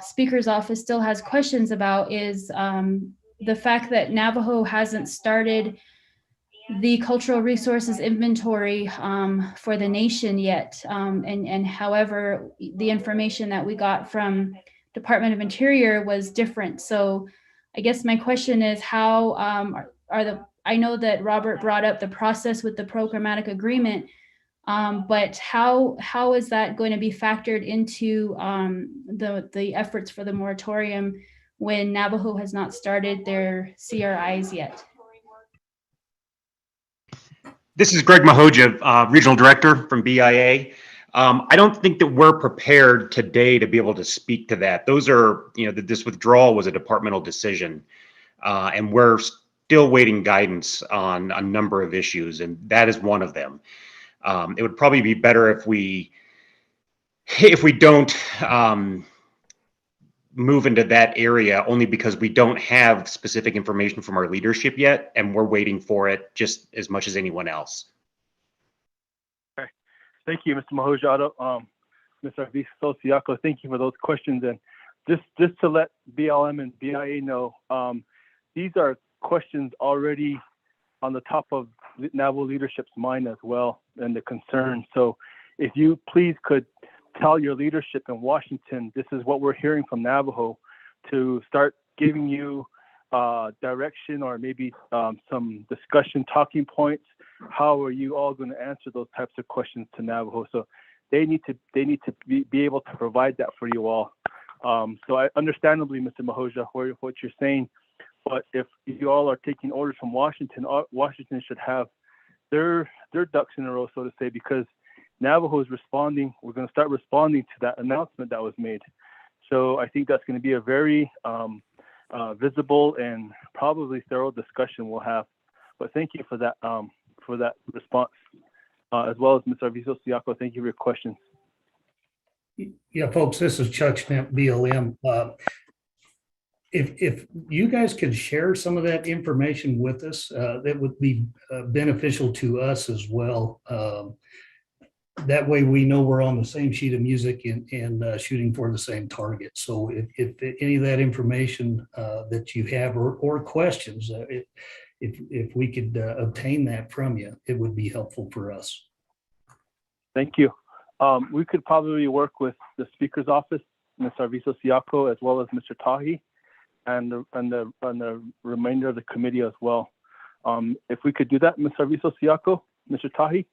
speaker's office still has questions about is the fact that Navajo hasn't started the cultural resources inventory for the nation yet. And however, the information that we got from Department of Interior was different. So I guess my question is, how I know that Robert brought up the process with the programmatic agreement, but how is that going to be factored into the efforts for the moratorium when Navajo has not started their CRIs yet? This is Greg Mahoja, Regional Director from BIA. I don't think that we're prepared today to be able to speak to that. Those are, this withdrawal was a departmental decision, and we're still waiting guidance on a number of issues, and that is one of them. It would probably be better if we don't move into that area, only because we don't have specific information from our leadership yet, and we're waiting for it just as much as anyone else. Okay. Thank you, Mr. Mahojado. Mr. Arvizo Siako, thank you for those questions. And just to let BLM and BIA know, these are questions already on the top of Navajo leadership's mind as well, and the concern. So if you please could tell your leadership in Washington, this is what we're hearing from Navajo, to start giving you direction or maybe some discussion talking points. How are you all going to answer those types of questions to Navajo? So they need to be able to provide that for you all. So I understandably, Mr. Mahoja, what you're saying, but if you all are taking orders from Washington, Washington should have their ducks in a row, so to say, because Navajo is responding. We're going to start responding to that announcement that was made. So I think that's going to be a very visible and probably thorough discussion we'll have. But thank you for that response, as well as Ms. Arvizo Siako. Thank you for your questions. Yeah, folks, this is Chuck Schmidt, BLM. If you guys could share some of that information with us, that would be beneficial to us as well. That way we know we're on the same sheet of music and shooting for the same target. So if any of that information that you have or questions, if we could obtain that from you, it would be helpful for us. Thank you. We could probably work with the Speaker's office, Ms. Arvizo Siako, as well as Mr. Tahi, and the remainder of the committee as well. If we could do that, Ms. Arvizo Siaco, Mr. Tahi.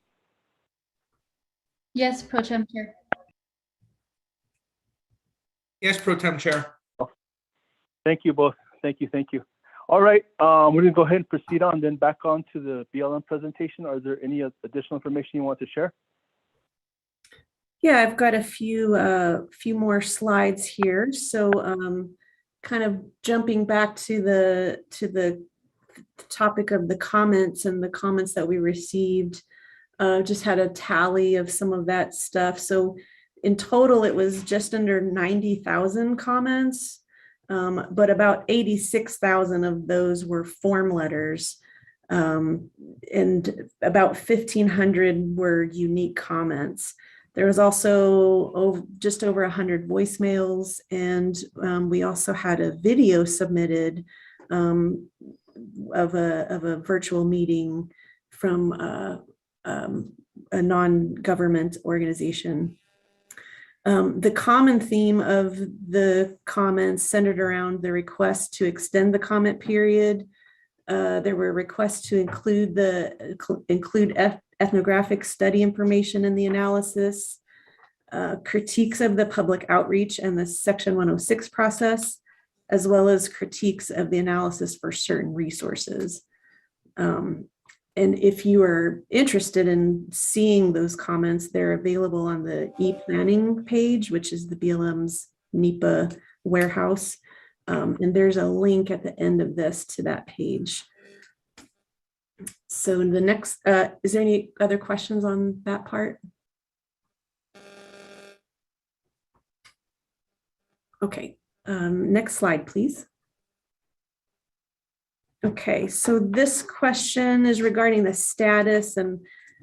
Yes, Pro Tem Chair. Yes, Pro Tem Chair. Thank you both. Thank you. All right, we're going to go ahead and proceed on, then back on to the BLM presentation. Are there any additional information you want to share? Yeah, I've got a few more slides here. So kind of jumping back to the topic of the comments and the comments that we received, just had a tally of some of that stuff. So in total, it was just under 90,000 comments, but about 86,000 of those were form letters, and about 1,500 were unique comments. There was also just over 100 voicemails, and we also had a video submitted of a virtual meeting from a non-government organization. The common theme of the comments centered around the request to extend the comment period. There were requests to include ethnographic study information in the analysis, critiques of the public outreach and the Section 106 process, as well as critiques of the analysis for certain resources. And if you are interested in seeing those comments, they're available on the e-planning page, which is the BLM's Rmpa warehouse. And there's a link at the end of this to that page. So the next, is there any other questions on that part? Okay, next slide, please. Okay, so this question is regarding the status, and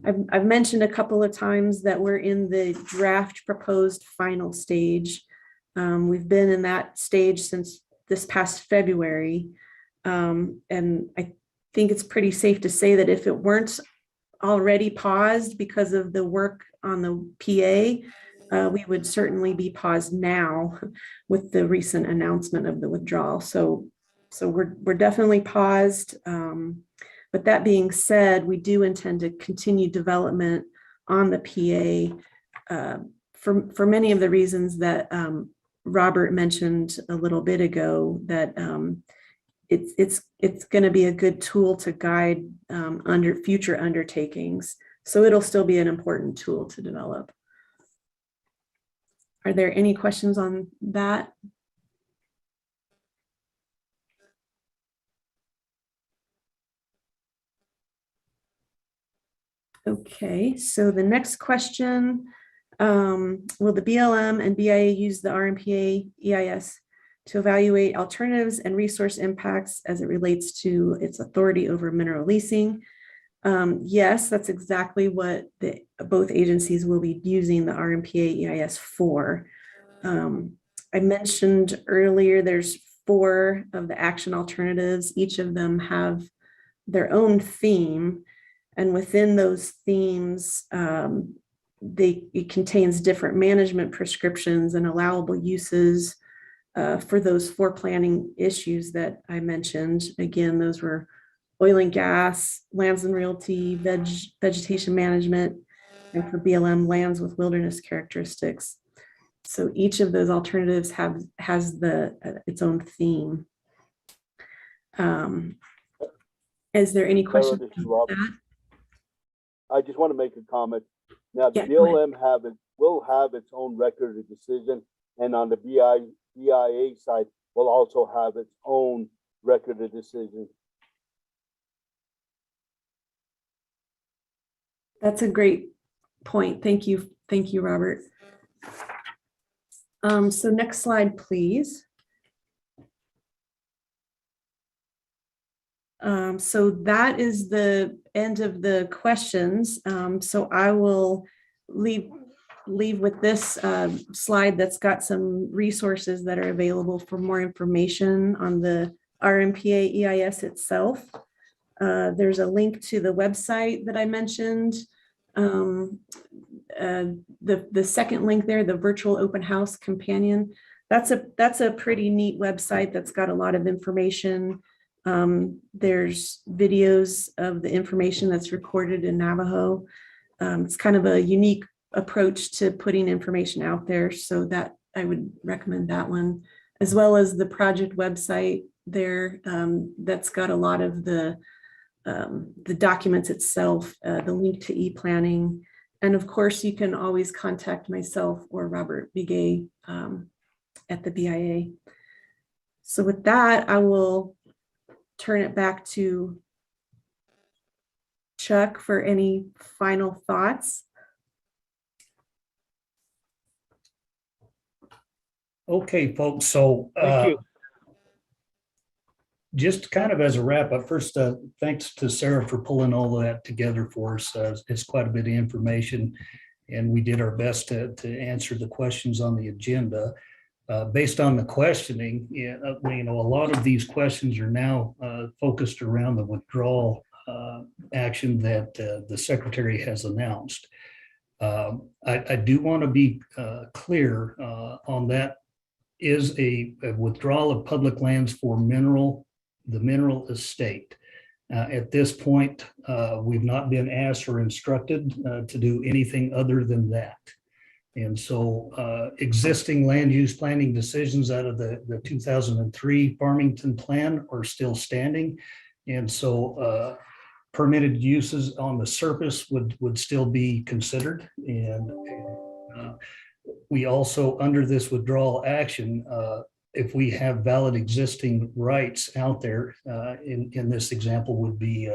I've mentioned a couple of times that we're in the draft proposed final stage. We've been in that stage since this past February, and I think it's pretty safe to say that if it weren't already paused because of the work on the PA, we would certainly be paused now with the recent announcement of the withdrawal. So we're definitely paused. But that being said, we do intend to continue development on the PA for many of the reasons that Robert mentioned a little bit ago, that it's going to be a good tool to guide under future undertakings. So it'll still be an important tool to develop. Are there any questions on that? Okay, so the next question, will the BLM and BIA use the Rmpa EIS to evaluate alternatives and resource impacts as it relates to its authority over mineral leasing? Yes, that's exactly what both agencies will be using the Rmpa EIS for. I mentioned earlier there's 4 of the action alternatives. Each of them have their own theme, and within those themes, it contains different management prescriptions and allowable uses for those 4 planning issues that I mentioned. Again, those were oil and gas, lands and realty, vegetation management, and for BLM, lands with wilderness characteristics. So each of those alternatives has its own theme. Is there any questions? I just want to make a comment. Now, the Yeah, BLM will have its own record of decision, and on the BIA side, will also have its own record of decision. That's a great point. Thank you, Robert. So next slide, please. So that is the end of the questions. So I will leave with this slide that's got some resources that are available for more information on the Rmpa EIS itself. There's a link to the website that I mentioned. The second link there, the virtual open house companion, that's a pretty neat website that's got a lot of information. There's videos of the information that's recorded in Navajo. It's kind of a unique approach to putting information out there, so that I would recommend that one, as well as the project website there. That's got a lot of the documents itself, the link to e-planning. And of course, you can always contact myself or Robert Begay at the BIA. So with that, I will turn it back to Chuck for any final thoughts. Okay, folks, so just kind of as a wrap up, first, thanks to Sarah for pulling all of that together for us. It's quite a bit of information, and we did our best to answer the questions on the agenda. Based on the questioning, a lot of these questions are now focused around the withdrawal action that the Secretary has announced. I do want to be clear on that. Is a withdrawal of public lands for the mineral estate. At this point, we've not been asked or instructed to do anything other than that. And so existing land use planning decisions out of the 2003 Farmington Plan are still standing. And so permitted uses on the surface would still be considered. And we also, under this withdrawal action, if we have valid existing rights out there, in this example would be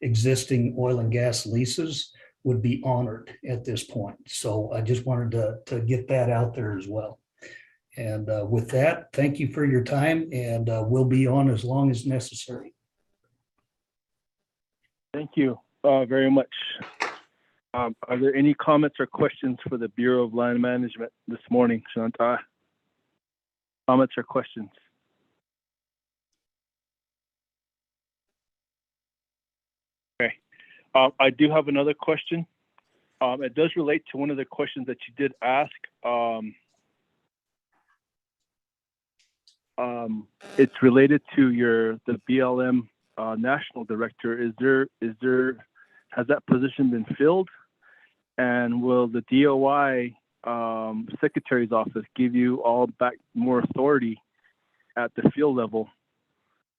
existing oil and gas leases would be honored at this point. So I just wanted to get that out there as well. And with that, thank you for your time, and we'll be on as long as necessary. Thank you very much. Are there any comments or questions for the Bureau of Land Management this morning, Shanta? Comments or questions? Okay. I do have another question. It does relate to one of the questions that you did ask. It's related to the BLM national director. Has that position been filled? And will the DOI Secretary's office give you all back more authority at the field level?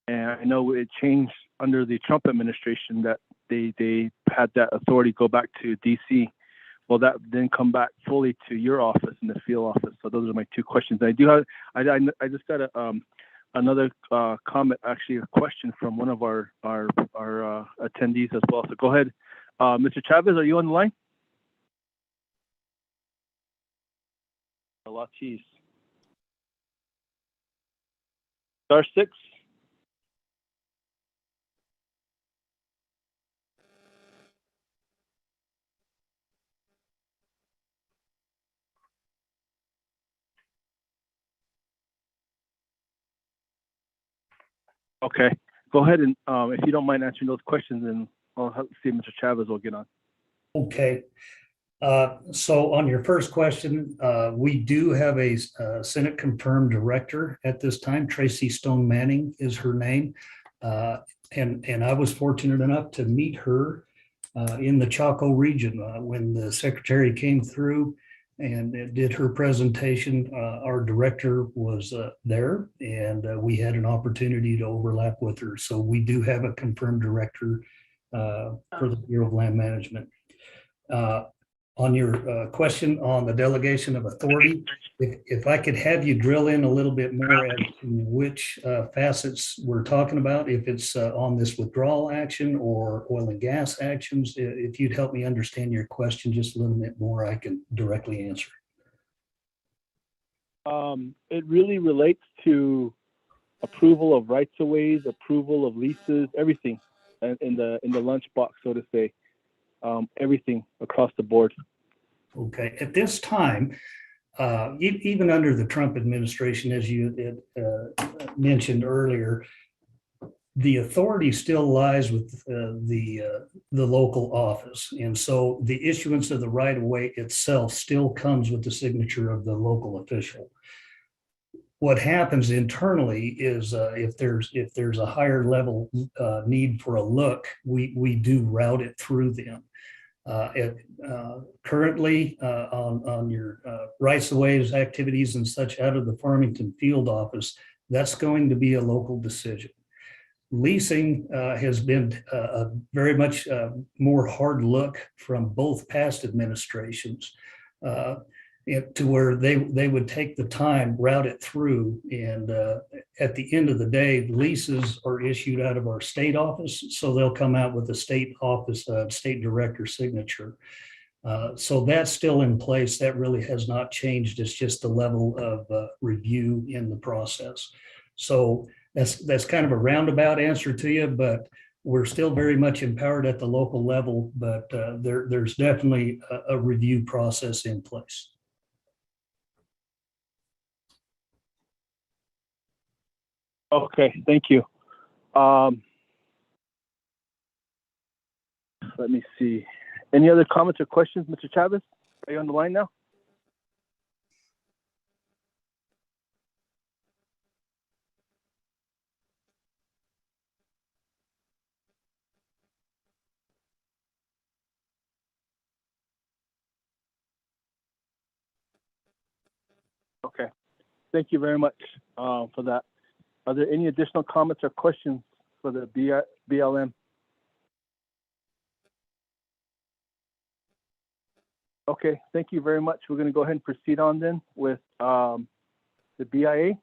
And I know it changed under the Trump administration that they had that authority go back to DC. Will that then come back fully to your office in the field office? So those are my two questions. I just got another comment, actually a question from one of our attendees as well. So go ahead, Mr. Chavez, are you on the line? A lot of cheese. Star 6. Okay, go ahead and if you don't mind answering those questions, then I'll see if Mr. Chavez will get on. Okay. So on your first question, we do have a Senate confirmed director at this time. Tracy Stone Manning is her name. And I was fortunate enough to meet her in the Choco region when the secretary came through and did her presentation. Our director was there, and we had an opportunity to overlap with her. So we do have a confirmed director for the Bureau of Land Management. On your question on the delegation of authority, if I could have you drill in a little bit more as to which facets we're talking about, if it's on this withdrawal action or oil and gas actions, if you'd help me understand your question just a little bit more, I can directly answer. It really relates to approval of rights of ways, approval of leases, everything in the lunchbox, so to say. Everything across the board. Okay, at this time, even under the Trump administration, as you mentioned earlier, the authority still lies with the local office. And so the issuance of the right-of-way itself still comes with the signature of the local official. what happens internally is if there's a higher level need for a look, we do route it through them. Currently, on your rights of ways activities and such out of the Farmington field office, that's going to be a local decision. Leasing has been a very much more hard look from both past administrations to where they would take the time, route it through, and at the end of the day, leases are issued out of our state office, so they'll come out with a state office, state director signature. So that's still in place. That really has not changed. It's just the level of review in the process. So that's kind of a roundabout answer to you, but we're still very much empowered at the local level, but there's definitely a review process in place. Okay, thank you. Let me see. Any other comments or questions, Mr. Chavez? Are you on the line now? Okay, thank you very much for that. Are there any additional comments or questions for the BLM? Okay, thank you very much. We're going to go ahead and proceed on then with the BIA.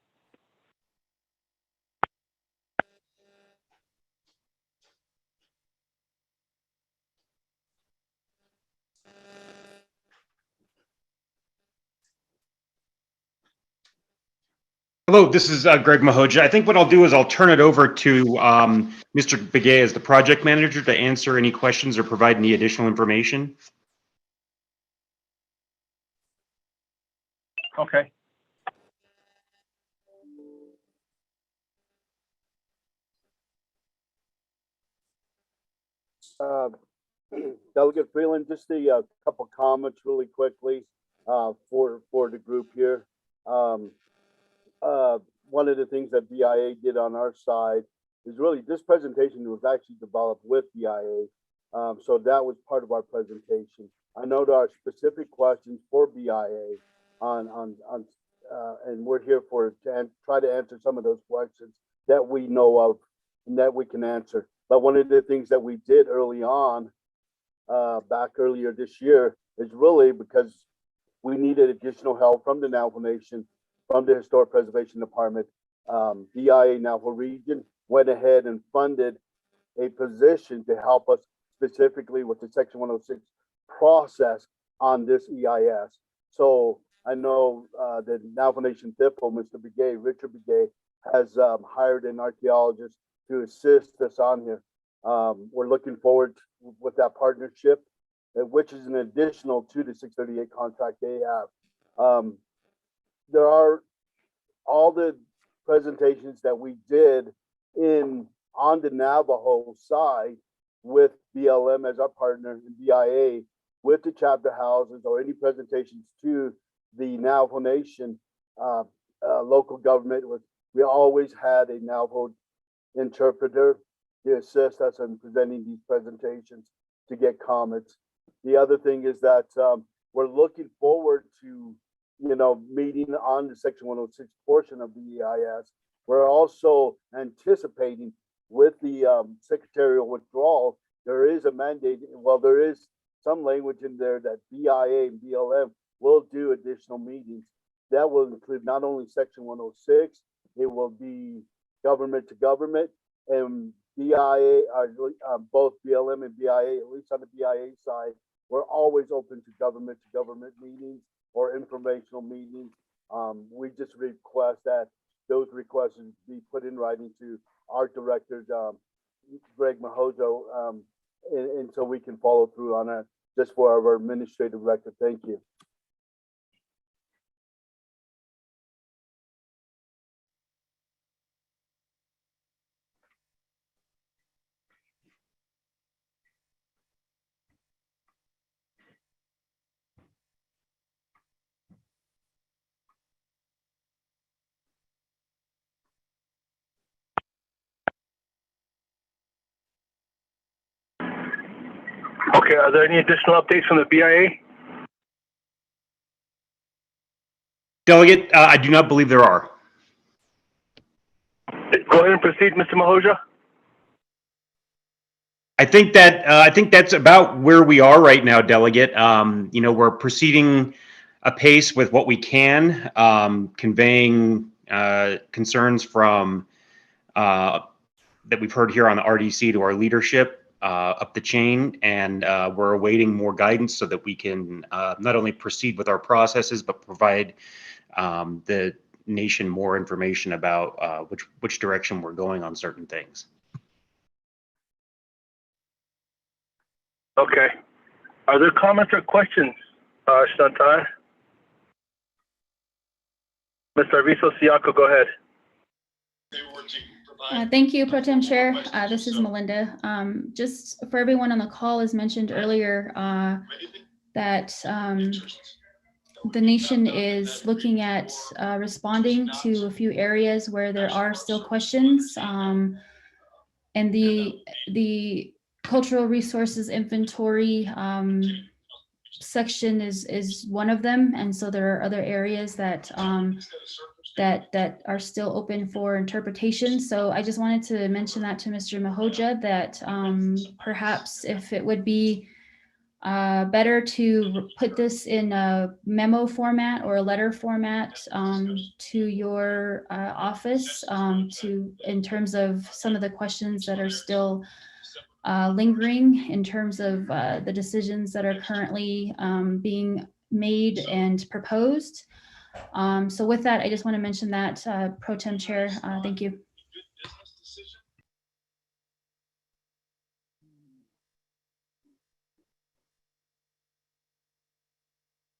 Hello, this is Greg Mahoja. I think what I'll do is I'll turn it over to Mr. Begay as the project manager to answer any questions or provide any additional information. Okay. Delegate Freeland, just a couple comments really quickly for the group here. One of the things that BIA did on our side is really this presentation was actually developed with BIA. So that was part of our presentation. I know there are specific questions for BIA and we're here to try to answer some of those questions that we know of and that we can answer. But one of the things that we did early on, back earlier this year, is really because we needed additional help from the Navajo Nation, from the Historic Preservation Department. BIA Navajo Region went ahead and funded a position to help us specifically with the Section 106 process on this EIS. So I know the Navajo Nation DIPO, Mr. Begay, Richard Begay, has hired an archaeologist to assist us on here. We're looking forward with that partnership, which is an additional to the 638 contract they have. There are all the presentations that we did on the Navajo side with BLM as our partner and BIA with the chapter houses or any presentations to the Navajo Nation local government. We always had a Navajo interpreter to assist us in presenting these presentations to get comments. The other thing is that we're looking forward to meeting on the Section 106 portion of the EIS. We're also anticipating with the secretarial withdrawal, there is a mandate, well, there is some language in there that BIA and BLM will do additional meetings. That will include not only Section 106, it will be government to government, and BIA, both BLM and BIA, at least on the BIA side, we're always open to government meetings or informational meetings. We just request that those requests be put in writing to our director, Greg Mahojo, and so we can follow through on it just for our administrative record. Thank you. Okay, are there any additional updates from the BIA? Delegate, I do not believe there are. Go ahead and proceed, Mr. Mahoja. I think that's about where we are right now, Delegate. You know, we're proceeding apace with what we can, conveying concerns from that we've heard here on the RDC to our leadership up the chain, and we're awaiting more guidance so that we can not only proceed with our processes but provide the nation more information about which direction we're going on certain things. Okay. Are there comments or questions, Chantal? Mr. Arvizo-Siaco, go ahead. Thank you, Pro Tem Chair. This is Melinda. Just for everyone on the call, as mentioned earlier, that the nation is looking at responding to a few areas where there are still questions. And the cultural resources inventory section is one of them, and so there are other areas that that are still open for interpretation. So I just wanted to mention that to Mr. Mahoja, that perhaps if it would be better to put this in a memo format or a letter format to your office in terms of some of the questions that are still lingering in terms of the decisions that are currently being made and proposed. So with that, I just want to mention that, Pro Tem Chair. Thank you.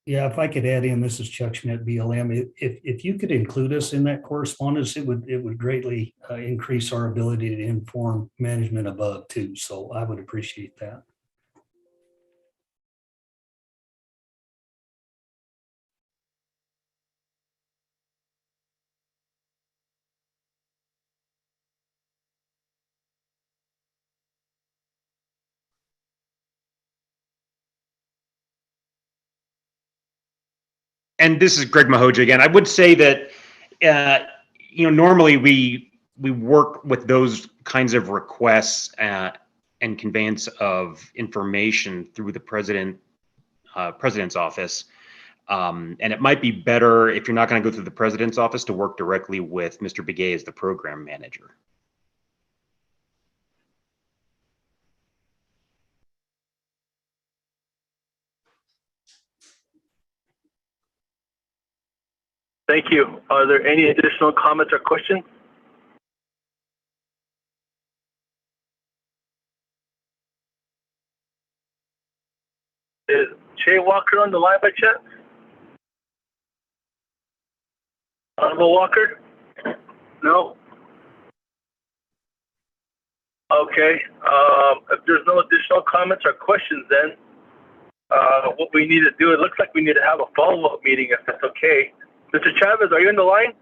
Yeah, if I could add in, this is Chuck Schmidt, BLM. If you could include us in that correspondence, it would greatly increase our ability to inform management above too. So I would appreciate that. And this is Greg Mahoja again. I would say that, you know, normally we work with those kinds of requests and conveyance of information through the president's office. And it might be better, if you're not going to go through the president's office, to work directly with Mr. Begay as the program manager. Thank you. Are there any additional comments or questions? Is Jay Walker on the line by chance? Honorable Walker? No? Okay. If there's no additional comments or questions, then what we need to do, it looks like we need to have a follow-up meeting if that's okay. Mr. Chavez, are you on the line?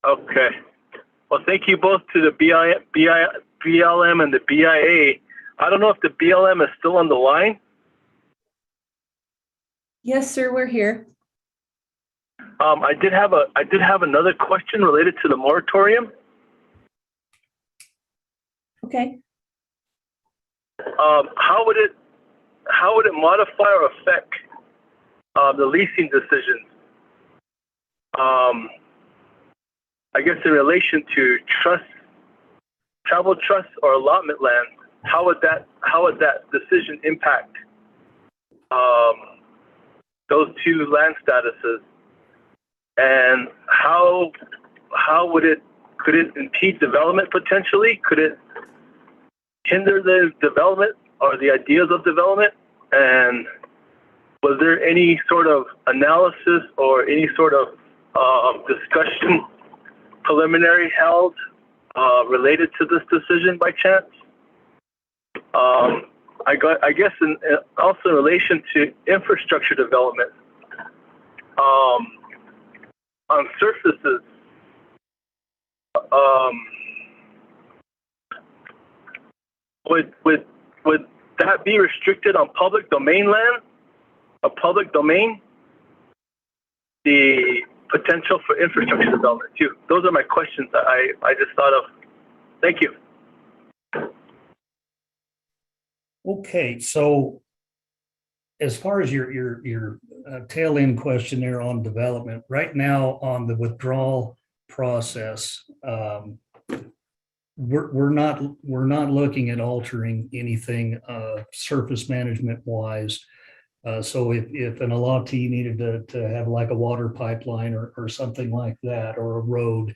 Okay. Well, thank you both to the BLM and the BIA. I don't know if the BLM is still on the line. Yes, sir, we're here. I did have another question related to the moratorium. Okay. How would it modify or affect the leasing decisions? I guess in relation to travel trust or allotment land, how would that decision impact those two land statuses? And could it impede development potentially? Could it hinder the development or the ideas of development? And was there any sort of analysis or any sort of discussion preliminary held related to this decision by chance? I guess also in relation to infrastructure development, on surfaces, that be restricted on public domain land, a public domain? The potential for infrastructure development too. Those are my questions that I just thought of. Thank you. Okay, so as far as your tail end question there on development, right now on the withdrawal process, we're not looking at altering anything surface management wise. So if an allotee needed to have like a water pipeline or something like that, or a road,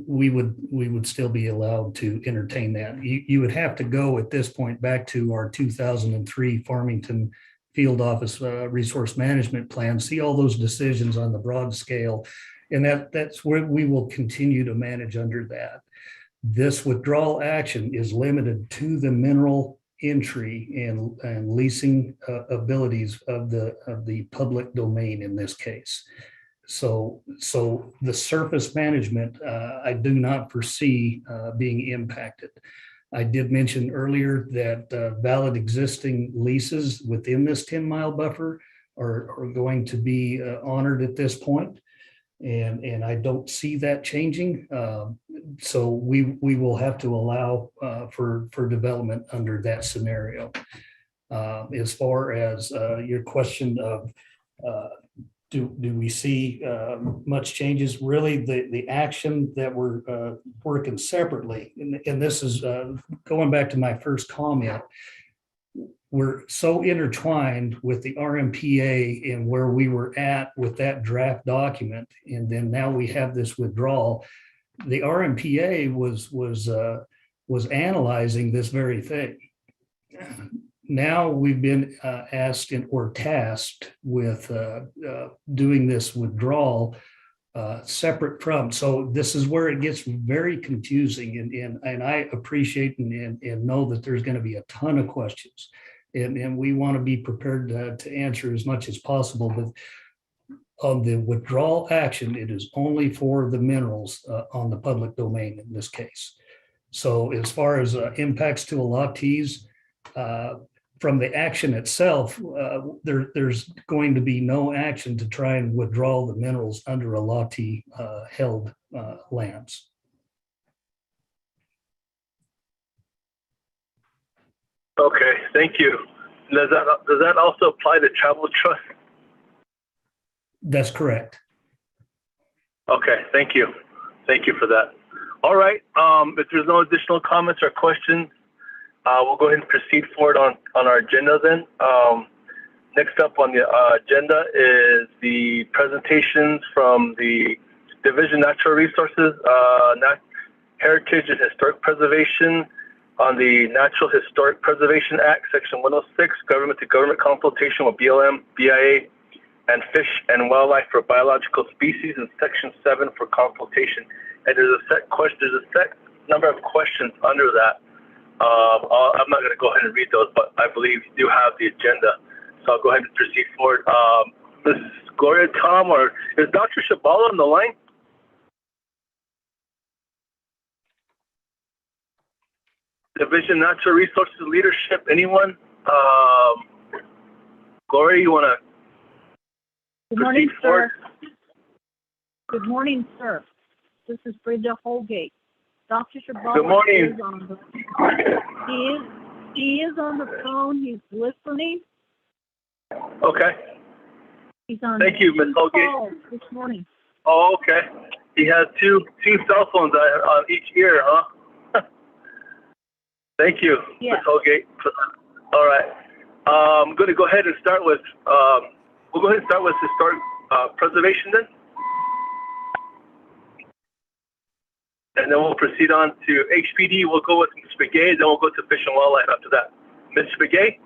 we would still be allowed to entertain that. You would have to go at this point back to our 2003 Farmington Field Office Resource Management Plan, see all those decisions on the broad scale, and that's where we will continue to manage under that. This withdrawal action is limited to the mineral entry and leasing abilities of the public domain in this case. So the surface management, I do not foresee being impacted. I did mention earlier that valid existing leases within this 10-mile buffer are going to be honored at this point. And I don't see that changing. So we will have to allow for development under that scenario. As far as your question of do we see much changes? Really, the action that we're working separately, and this is going back to my first comment, we're so intertwined with the Rmpa and where we were at with that draft document, and then now we have this withdrawal. The Rmpa was analyzing this very thing. Now we've been asked or tasked with doing this withdrawal separate from. So this is where it gets very confusing, and I appreciate and know that there's going to be a ton of questions. And we want to be prepared to answer as much as possible. But on the withdrawal action, it is only for the minerals on the public domain in this case. So as far as impacts to allottees, from the action itself, there's going to be no action to try and withdraw the minerals under allottee held lands. Okay, thank you. Does that also apply to travel trust? That's correct. Okay, thank you. Thank you for that. All right, if there's no additional comments or questions, we'll go ahead and proceed forward on our agenda then. Next up on the agenda is the presentations from the Division of Natural Resources, Heritage and Historic Preservation, on the Natural Historic Preservation Act, Section 106, Government to Government Consultation with BLM, BIA, and Fish and Wildlife for Biological Species, and Section 7 for consultation. And there's a set number of questions under that. I'm not going to go ahead and read those, but I believe you do have the agenda. So I'll go ahead and proceed forward. Ms. Gloria, Tom, or is Dr. Shabala on the line? Division Natural Resources Leadership, anyone? Gloria, you want to Good morning, sir. Good morning, sir. This is Brenda Holgate. Dr. Shabala Good morning. is on he is on the phone. He's listening. Okay. He's on. Thank you, Ms. Holgate. This morning. Oh, okay. He has two cell phones on each ear, huh? Thank you, Yeah. Ms. Holgate. All right. I'm going to go ahead and start with, we'll go ahead and start with historic preservation then. And then we'll proceed on to HPD. We'll go with Ms. Begay, then we'll go to Fish and Wildlife after that. Ms. Begay?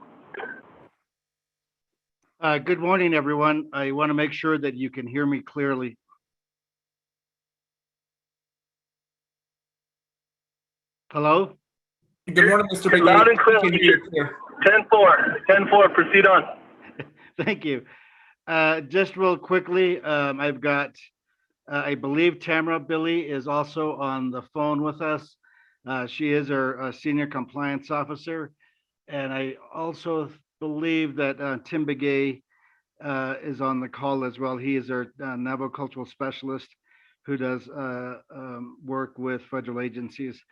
Good morning, everyone. I want to make sure that you can hear me clearly. Hello? Good morning, Mr. Begay. Loud and clear. 10-4, proceed on. Thank you. Just real quickly, I've got, I believe Tamara Billy is also on the phone with us. She is our senior compliance officer. And I also believe that Tim Begay is on the call as well. He is our Navajo cultural specialist who does work with federal agencies.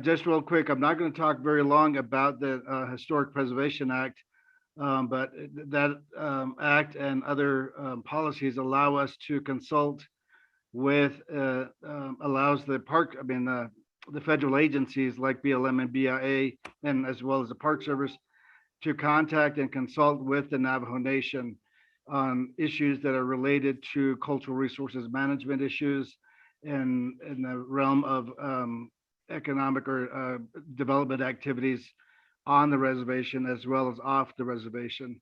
Just real quick, I'm not going to talk very long about the Historic Preservation Act, but that act and other policies allow us to consult with, allows the the federal agencies like BLM and BIA, and as well as the Park Service, to contact and consult with the Navajo Nation on issues that are related to cultural resources management issues and in the realm of economic or development activities on the reservation as well as off the reservation.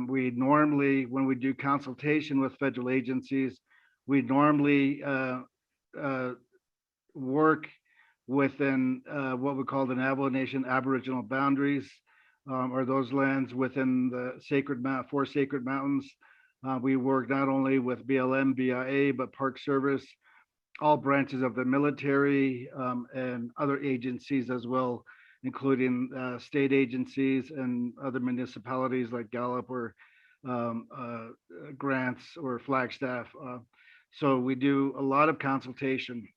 We normally, when we do consultation with federal agencies, we normally work within what we call the Navajo Nation Aboriginal boundaries, or those lands within the four sacred mountains. We work not only with BLM, BIA, but Park Service, all branches of the military, and other agencies as well, including state agencies and other municipalities like Gallup or Grants or Flagstaff. So we do a lot of consultation,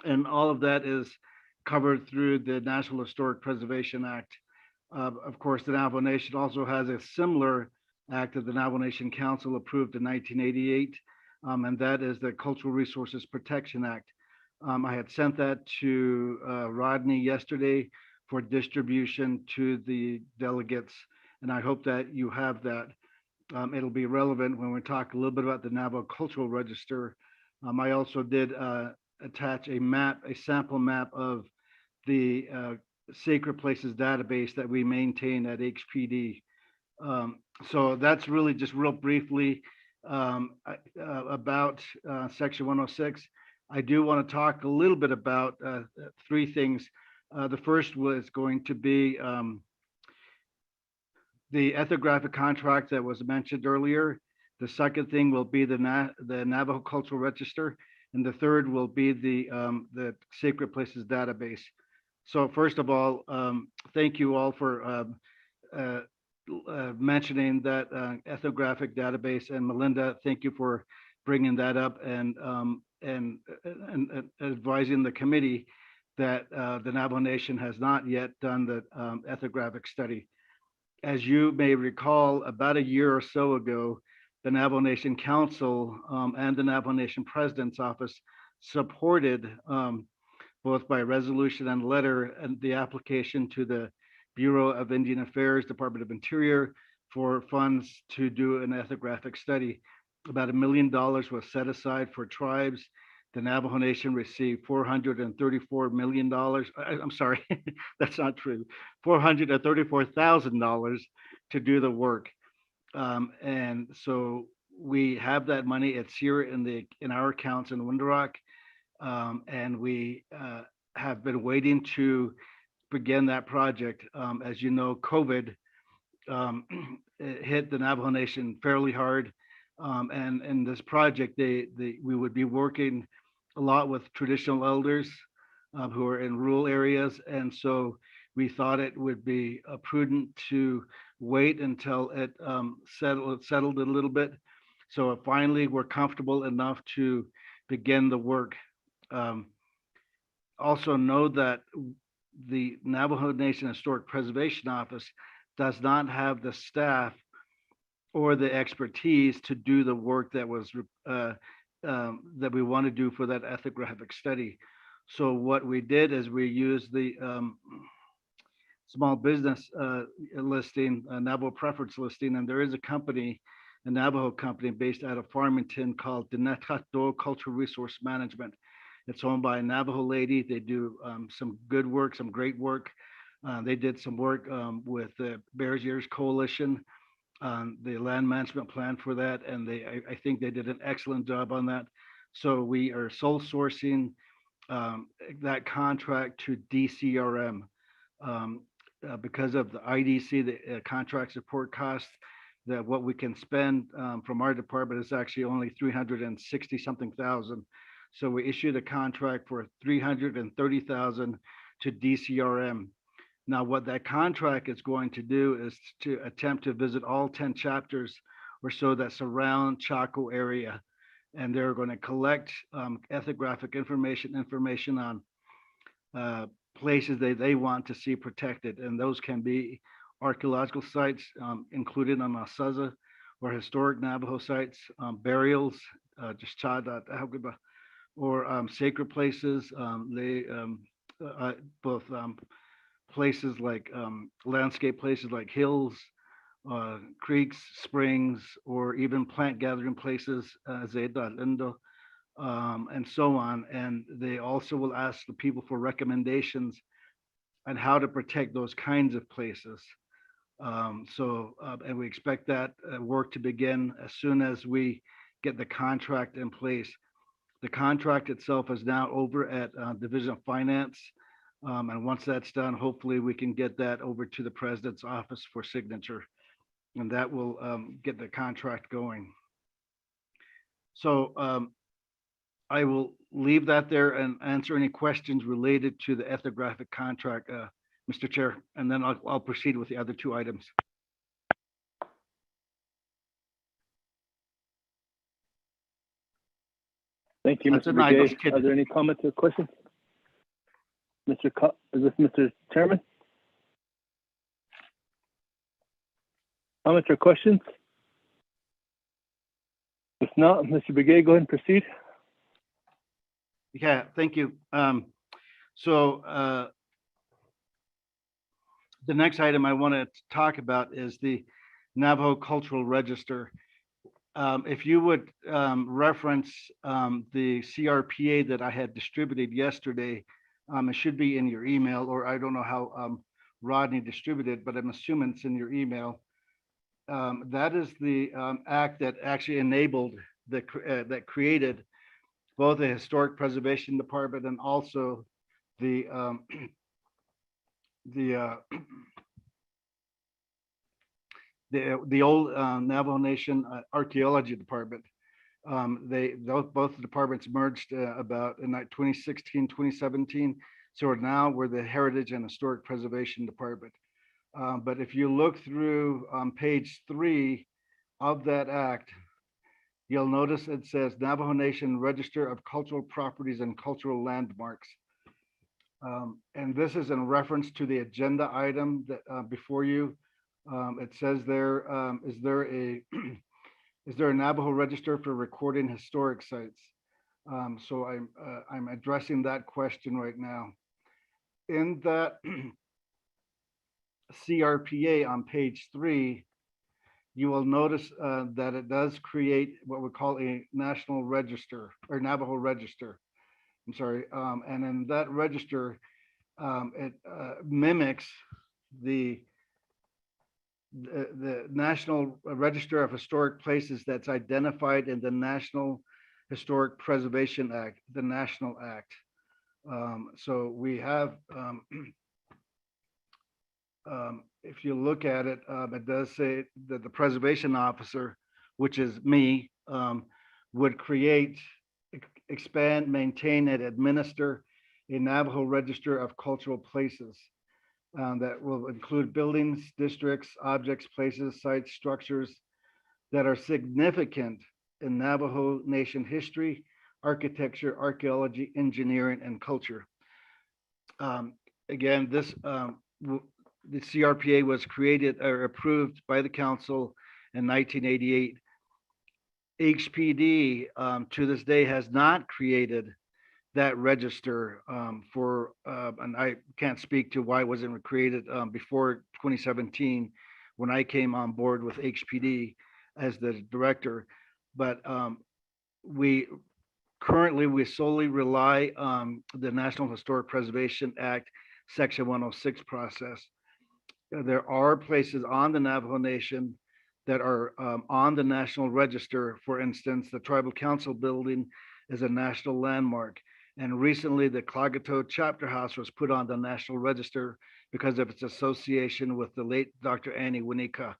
and all of that is covered through the National Historic Preservation Act. Of course, the Navajo Nation also has a similar act that the Navajo Nation Council approved in 1988, and that is the Cultural Resources Protection Act. I had sent that to Rodney yesterday for distribution to the delegates, and I hope that you have that. It'll be relevant when we talk a little bit about the Navajo Cultural Register. I also did attach a sample map of the Sacred Places database that we maintain at HPD. So that's really just real briefly about Section 106. I do want to talk a little bit about three things. The first was going to be the Ethographic Contract that was mentioned earlier. The second thing will be the Navajo Cultural Register, and the third will be the Sacred Places database. So first of all, thank you all for mentioning that ethnographic database, and Melinda, thank you for bringing that up and advising the committee that the Navajo Nation has not yet done the ethnographic study. As you may recall, about a year or so ago, the Navajo Nation Council and the Navajo Nation President's Office supported both by resolution and letter and the application to the Bureau of Indian Affairs, Department of Interior, for funds to do an ethnographic study. About $1 million was set aside for tribes. The Navajo Nation received $434 million. I'm sorry, that's not true. $434,000 to do the work. And so we have that money. It's here in our accounts in Window Rock. And we have been waiting to begin that project. As you know, COVID hit the Navajo Nation fairly hard. And in this project, we would be working a lot with traditional elders who are in rural areas. And so we thought it would be prudent to wait until it settled a little bit. So finally, we're comfortable enough to begin the work. Also know that the Navajo Nation Historic Preservation Office does not have the staff or the expertise to do the work that was that we want to do for that ethnographic study. So what we did is we used the small business listing, Navajo preference listing, and there is a company, a Navajo company based out of Farmington called Navajo Cultural Resource Management. It's owned by a Navajo lady. They do some good work, some great work. They did some work with the Bears Ears Coalition, the land management plan for that, and I think they did an excellent job on that. So we are sole sourcing that contract to DCRM because of the IDC, the contract support cost. That what we can spend from our department is actually only 360 something thousand. So we issued a contract for 330,000 to DCRM. Now, what that contract is going to do is to attempt to visit all 10 chapters or so that surround Choco area. And they're going to collect ethnographic information on places they want to see protected. And those can be archaeological sites included on Masaza, or historic Navajo sites, burials, or sacred places. Both places like landscape places like hills, creeks, springs, or even plant gathering places, and so on. And they also will ask the people for recommendations on how to protect those kinds of places. And we expect that work to begin as soon as we get the contract in place. The contract itself is now over at Division of Finance. And once that's done, hopefully we can get that over to the president's office for signature. And that will get the contract going. So I will leave that there and answer any questions related to the ethnographic contract, Mr. Chair, and then I'll proceed with the other two items. Thank you, That's Mr. an item. Begay. Are there any comments or questions? Is this Mr. Chairman? Comments or questions? If not, Mr. Begay, go ahead and proceed. Yeah, thank you. The next item I want to talk about is the Navajo Cultural Register. If you would reference the CRPA that I had distributed yesterday, it should be in your email, or I don't know how Rodney distributed, but I'm assuming it's in your email. That is the act that actually enabled that created both the Historic Preservation Department and also the old Navajo Nation Archaeology Department. Both departments merged about in 2016, 2017. So we're the Heritage and Historic Preservation Department. But if you look through page 3 of that act, you'll notice it says Navajo Nation Register of Cultural Properties and Cultural Landmarks. And this is in reference to the agenda item that before you. It says there, is there a Navajo register for recording historic sites? So I'm addressing that question right now. In that CRPA on page 3, you will notice that it does create what we call a national register or Navajo register. I'm sorry. And in that register, it mimics the National Register of Historic Places that's identified in the National Historic Preservation Act, the National Act. So we have, if you look at it, it does say that the preservation officer, which is me, would create, expand, maintain, and administer a Navajo Register of Cultural Places. That will include buildings, districts, objects, places, sites, structures that are significant in Navajo Nation history, architecture, archaeology, engineering, and culture. Again, the CRPA was created or approved by the council in 1988. HPD to this day has not created that register and I can't speak to why it wasn't created before 2017 when I came on board with HPD as the director. But we solely rely on the National Historic Preservation Act Section 106 process. There are places on the Navajo Nation that are on the National Register. For instance, the Tribal Council building is a national landmark. And recently, the Clagato Chapter House was put on the National Register because of its association with the late Dr. Annie Winnica.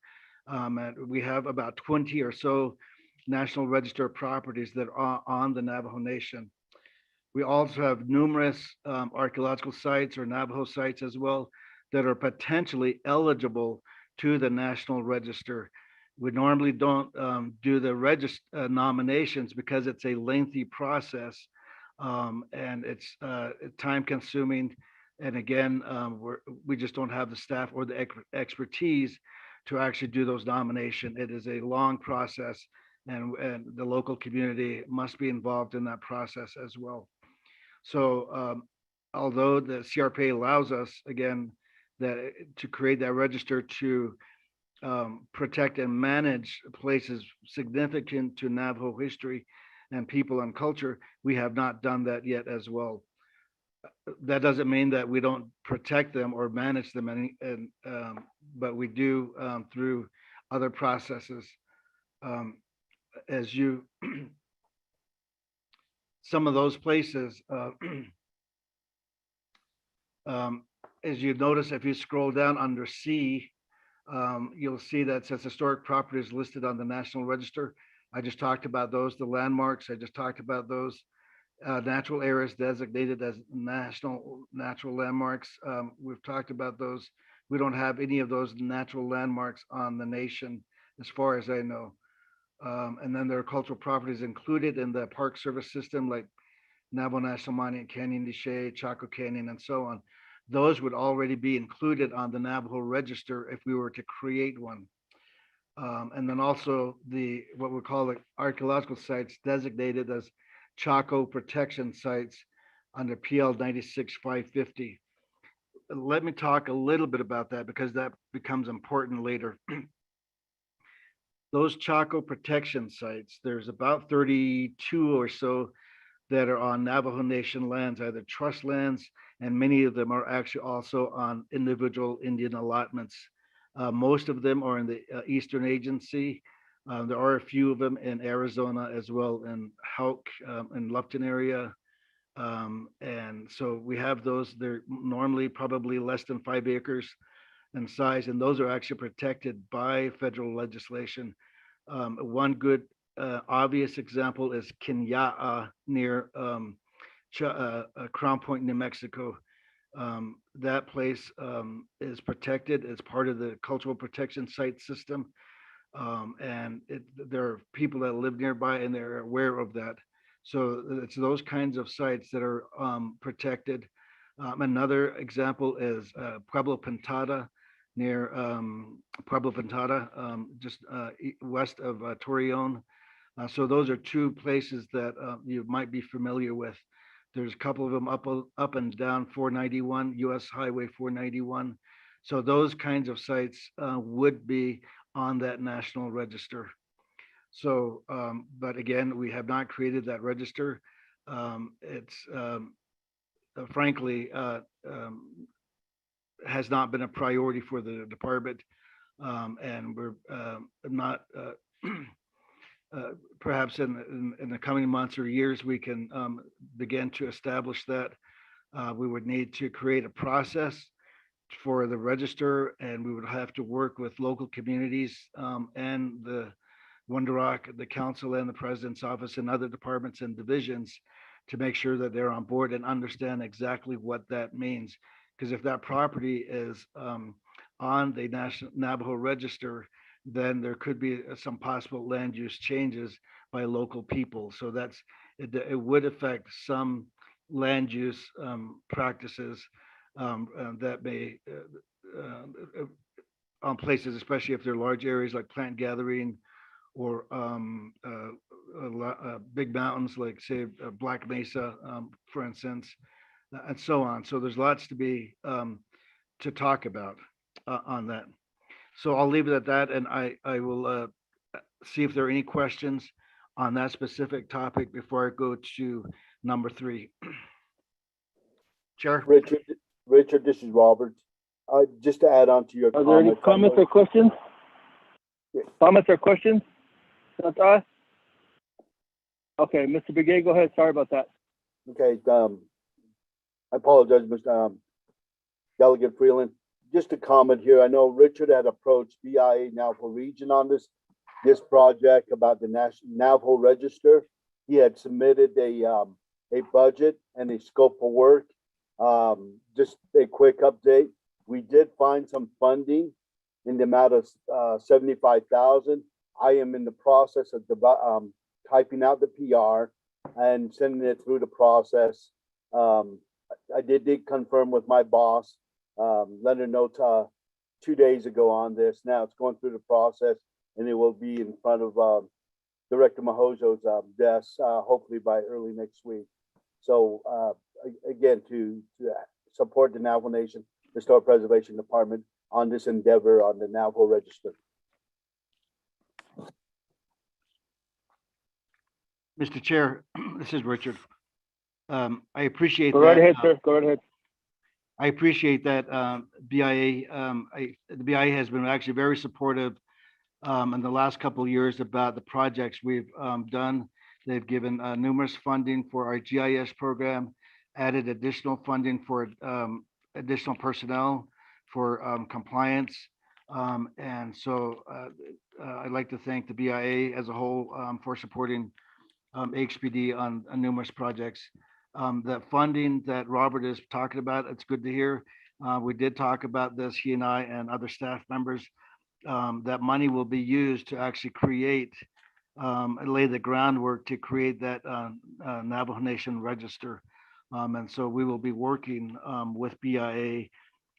And we have about 20 or so National Register properties that are on the Navajo Nation. We also have numerous archaeological sites or Navajo sites as well that are potentially eligible to the National Register. We normally don't do the nominations because it's a lengthy process, and it's time consuming. And again, we just don't have the staff or the expertise to actually do those nominations. It is a long process, and the local community must be involved in that process as well. So although the CRPA allows us, again, to create that register to protect and manage places significant to Navajo history and people and culture, we have not done that yet as well. That doesn't mean that we don't protect them or manage them, but we do through other processes. Some of those places, as you notice, if you scroll down under C, you'll see that says historic properties listed on the National Register. I just talked about those, the landmarks, I just talked about those. Natural areas designated as natural landmarks. We've talked about those. We don't have any of those natural landmarks on the nation, as far as I know. And then there are cultural properties included in the Park Service system, like Navajo National Monument, Canyon de Chelly, Choco Canyon, and so on. Those would already be included on the Navajo Register if we were to create one. And then also what we call the archaeological sites designated as Choco protection sites under PL 96-550. Let me talk a little bit about that because that becomes important later. Those Choco protection sites, there's about 32 or so that are on Navajo Nation lands, either trust lands, and many of them are actually also on individual Indian allotments. Most of them are in the Eastern Agency. There are a few of them in Arizona as well, in Hauk, in Lupton area. And so we have those. They're normally probably less than 5 acres in size, and those are actually protected by federal legislation. One good obvious example is Kenya'a near Crown Point, New Mexico. That place is protected as part of the cultural protection site system. And there are people that live nearby and they're aware of that. So it's those kinds of sites that are protected. Another example is Pueblo Pintada near Pueblo Pintada, just west of Torreon. So those are two places that you might be familiar with. There's a couple of them up and down 491, US Highway 491. So those kinds of sites would be on that National Register. So, but again, we have not created that register. It's frankly has not been a priority for the department, and we're not. Perhaps in the coming months or years, we can begin to establish that. We would need to create a process for the register, and we would have to work with local communities and the Wunderach, the council and the president's office and other departments and divisions to make sure that they're on board and understand exactly what that means. Because if that property is on the National Navajo Register, then there could be some possible land use changes by local people. So it would affect some land use practices that may on places, especially if they're large areas like plant gathering or big mountains like say Black Mesa, for instance, and so on. So there's lots to be to talk about on that. So I'll leave it at that, and I will see if there are any questions on that specific topic before I go to number 3. Chair. Richard, this is Robert. Just to add on to your Are there any comments or questions? Comments or questions? Okay, Mr. Begay, go ahead. Sorry about that. Okay, I apologize, Mr. Delegate Freeland. Just a comment here. I know Richard had approached BIA Navajo Region on this project about the National Navajo Register. He had submitted a budget and a scope of work. Just a quick update. We did find some funding in the amount of 75,000. I am in the process of typing out the PR and sending it through the process. I did confirm with my boss, let her know 2 days ago on this. Now it's going through the process, and it will be in front of Director Mahojo's desk, hopefully by early next week. So again, to support the Navajo Nation Historic Preservation Department on this endeavor on the Navajo Register. Mr. Chair, this is Richard. I appreciate Go that. right ahead, sir. Go right ahead. I appreciate that BIA. The BIA has been actually very supportive in the last couple of years about the projects we've done. They've given numerous funding for our GIS program, added additional funding for additional personnel for compliance. And so I'd like to thank the BIA as a whole for supporting HPD on numerous projects. The funding that Robert is talking about, it's good to hear. We did talk about this, he and I and other staff members. That money will be used to actually create and lay the groundwork to create that Navajo Nation Register. And so we will be working with BIA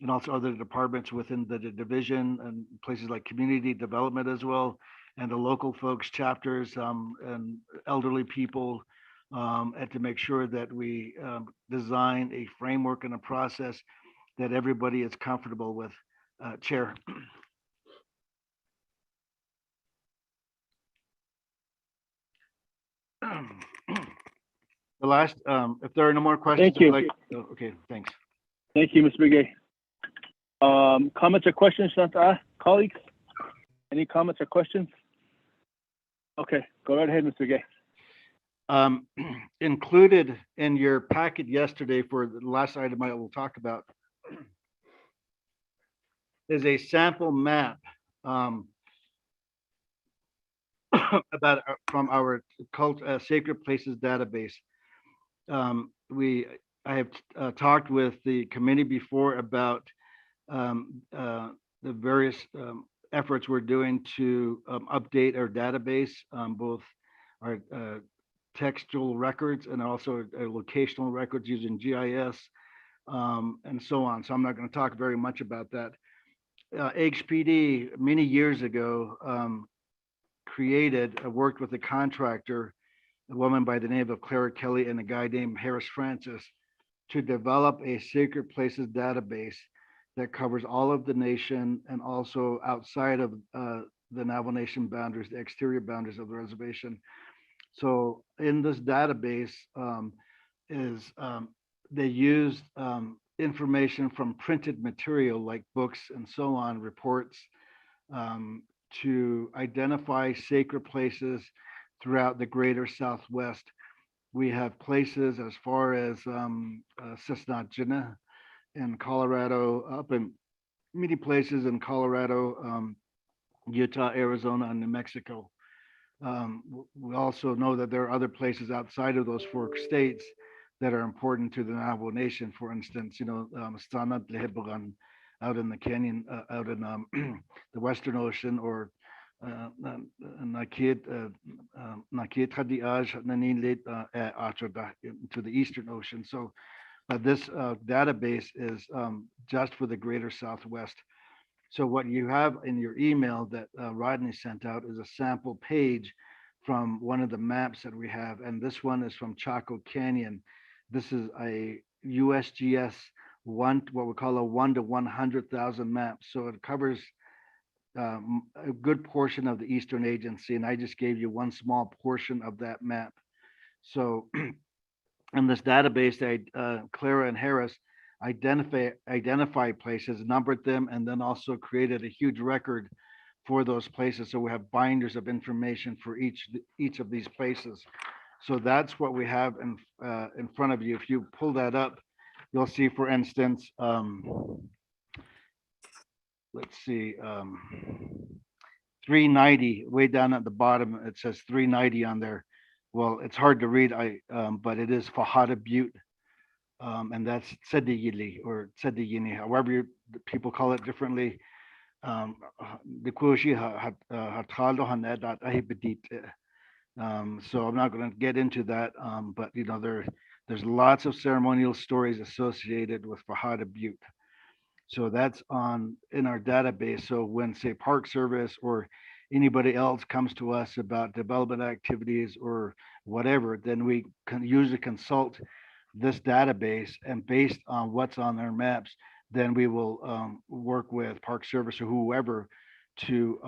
and also other departments within the division and places like community development as well, and the local folks, chapters, and elderly people, and to make sure that we design a framework and a process that everybody is comfortable with. Chair. The last, if there are no more questions. Thank you. Okay, thanks. Thank you, Mr. Begay. Comments or questions, colleagues? Any comments or questions? Okay, go right ahead, Mr. Begay. Included in your packet yesterday for the last item I will talk about is a sample map about from our Sacred Places database. I have talked with the committee before about the various efforts we're doing to update our database, both our textual records and also locational records using GIS and so on. So I'm not going to talk very much about that. HPD many years ago worked with a contractor, a woman by the name of Clara Kelly and a guy named Harris Francis, to develop a Sacred Places database that covers all of the nation and also outside of the Navajo Nation boundaries, the exterior boundaries of the reservation. So in this database they used information from printed material like books and so on, reports, to identify sacred places throughout the greater Southwest. We have places as far as Cisnagina in Colorado, up in many places in Colorado, Utah, Arizona, and New Mexico. We also know that there are other places outside of those 4 states that are important to the Navajo Nation. For instance, Stanat Lehebagan out in the canyon, out in the Western Ocean, or Nakit Hadiaj Nanilit to the Eastern Ocean. So this database is just for the greater Southwest. So what you have in your email that Rodney sent out is a sample page from one of the maps that we have. And this one is from Choco Canyon. This is a USGS what we call a 1 to 100,000 map. So it covers a good portion of the Eastern Agency. And I just gave you one small portion of that map. So in this database, Clara and Harris identified places, numbered them, and then also created a huge record for those places. So we have binders of information for each of these places. So that's what we have in front of you. If you pull that up, you'll see, for instance, let's see, 390, way down at the bottom, it says 390 on there. Well, it's hard to read, but it is Fajada Butte. And that's Tsediyili or Tsediyini, however you people call it differently. The Kushi Hatalo Hanedat Ahibedit. So I'm not going to get into that, but you know, there's lots of ceremonial stories associated with Fahada Butte. So that's in our database. So when, say, Park Service or anybody else comes to us about development activities or whatever, then we can usually consult this database, and based on what's on their maps, then we will work with Park Service or whoever to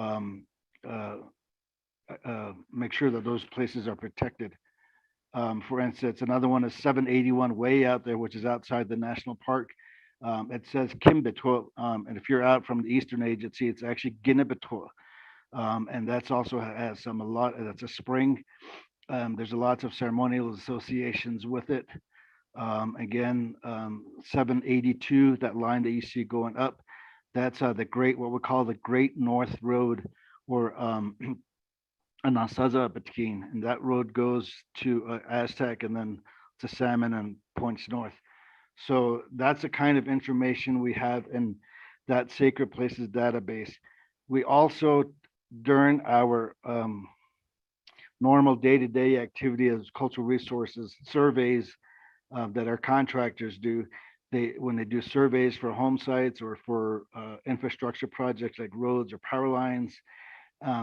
make sure that those places are protected. For instance, another one is 781 way out there, which is outside the national park. It says Kimbitwa, and if you're out from the Eastern Agency, it's actually Guinebitwa. And that's also has that's a spring. There's lots of ceremonial associations with it. Again, 782, that line that you see going up, that's what we call the Great North Road, or Anasaza Batkin, and that road goes to Aztec and then to Salmon and points north. So that's the kind of information we have in that Sacred Places database. We also, during our normal day-to-day activity as cultural resources surveys that our contractors do, when they do surveys for home sites or for infrastructure projects like roads or power lines,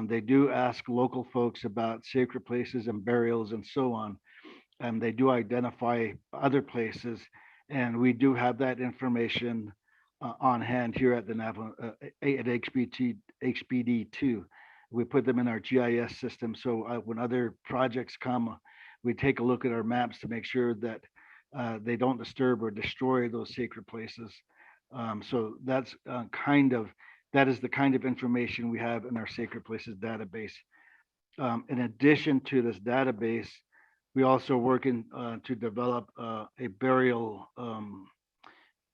they do ask local folks about sacred places and burials and so on. And they do identify other places. And we do have that information on hand here at the Navajo, at HBD2. We put them in our GIS system. So when other projects come, we take a look at our maps to make sure that they don't disturb or destroy those sacred places. So that's that is the kind of information we have in our Sacred Places database. In addition to this database, we also working to develop a burial,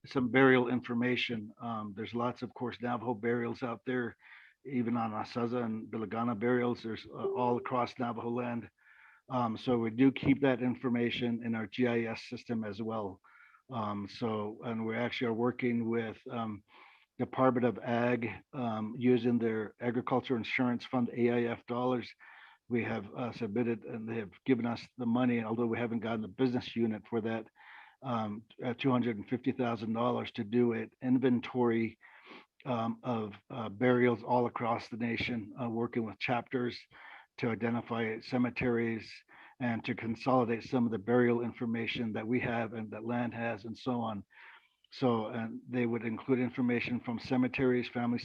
some burial information. There's lots, of course, Navajo burials out there, even on Asaza and Bilagana burials. There's all across Navajo land. So we do keep that information in our GIS system as well. And we actually are working with Department of Ag using their Agriculture Insurance Fund AIF dollars. We have submitted, and they have given us the money, although we haven't gotten the business unit for that, $250,000 to do an inventory of burials all across the nation, working with chapters to identify cemeteries and to consolidate some of the burial information that we have and that land has and so on. So, and they would include information from cemeteries, family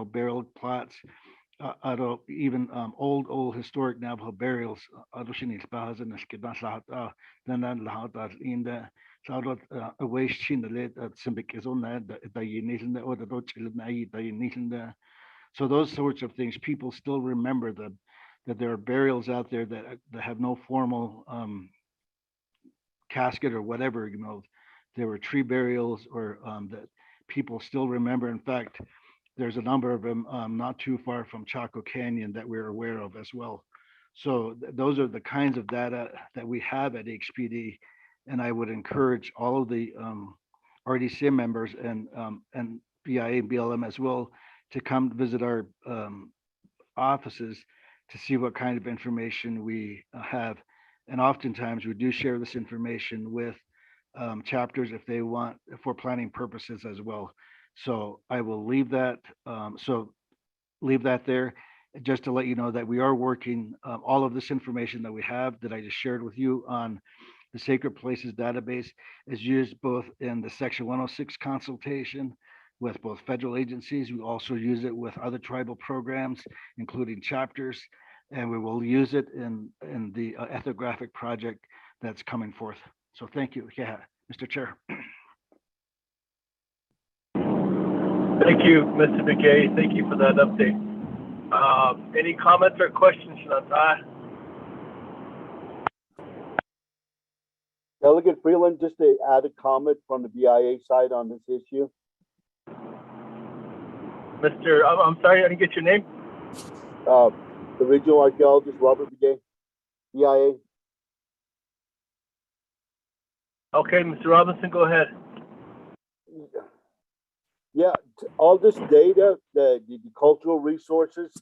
burial plots, even old historic Navajo burials. So those sorts of things, people still remember that there are burials out there that have no formal casket or whatever, you know. There were tree burials or that people still remember. In fact, there's a number of them not too far from Choco Canyon that we're aware of as well. So those are the kinds of data that we have at HPD. And I would encourage all of the RDC members and BIA and BLM as well to come visit our offices to see what kind of information we have. And oftentimes we do share this information with chapters if they want, for planning purposes as well. So I will leave that. Leave that there, just to let you know that we are working all of this information that we have that I just shared with you on the Sacred Places database is used both in the Section 106 consultation with both federal agencies. We also use it with other tribal programs, including chapters, and we will use it in the Ethographic project that's coming forth. So thank you, Mr. Chair. Thank you, Mr. Begay. Thank you for that update. Any comments or questions, Shanata? Delegate Freeland, just to add a comment from the BIA side on this issue. I'm sorry, I didn't get your name. The regional archaeologist, Robert Begay, BIA. Okay, Mr. Robinson, go ahead. Yeah, all this data, the cultural resources,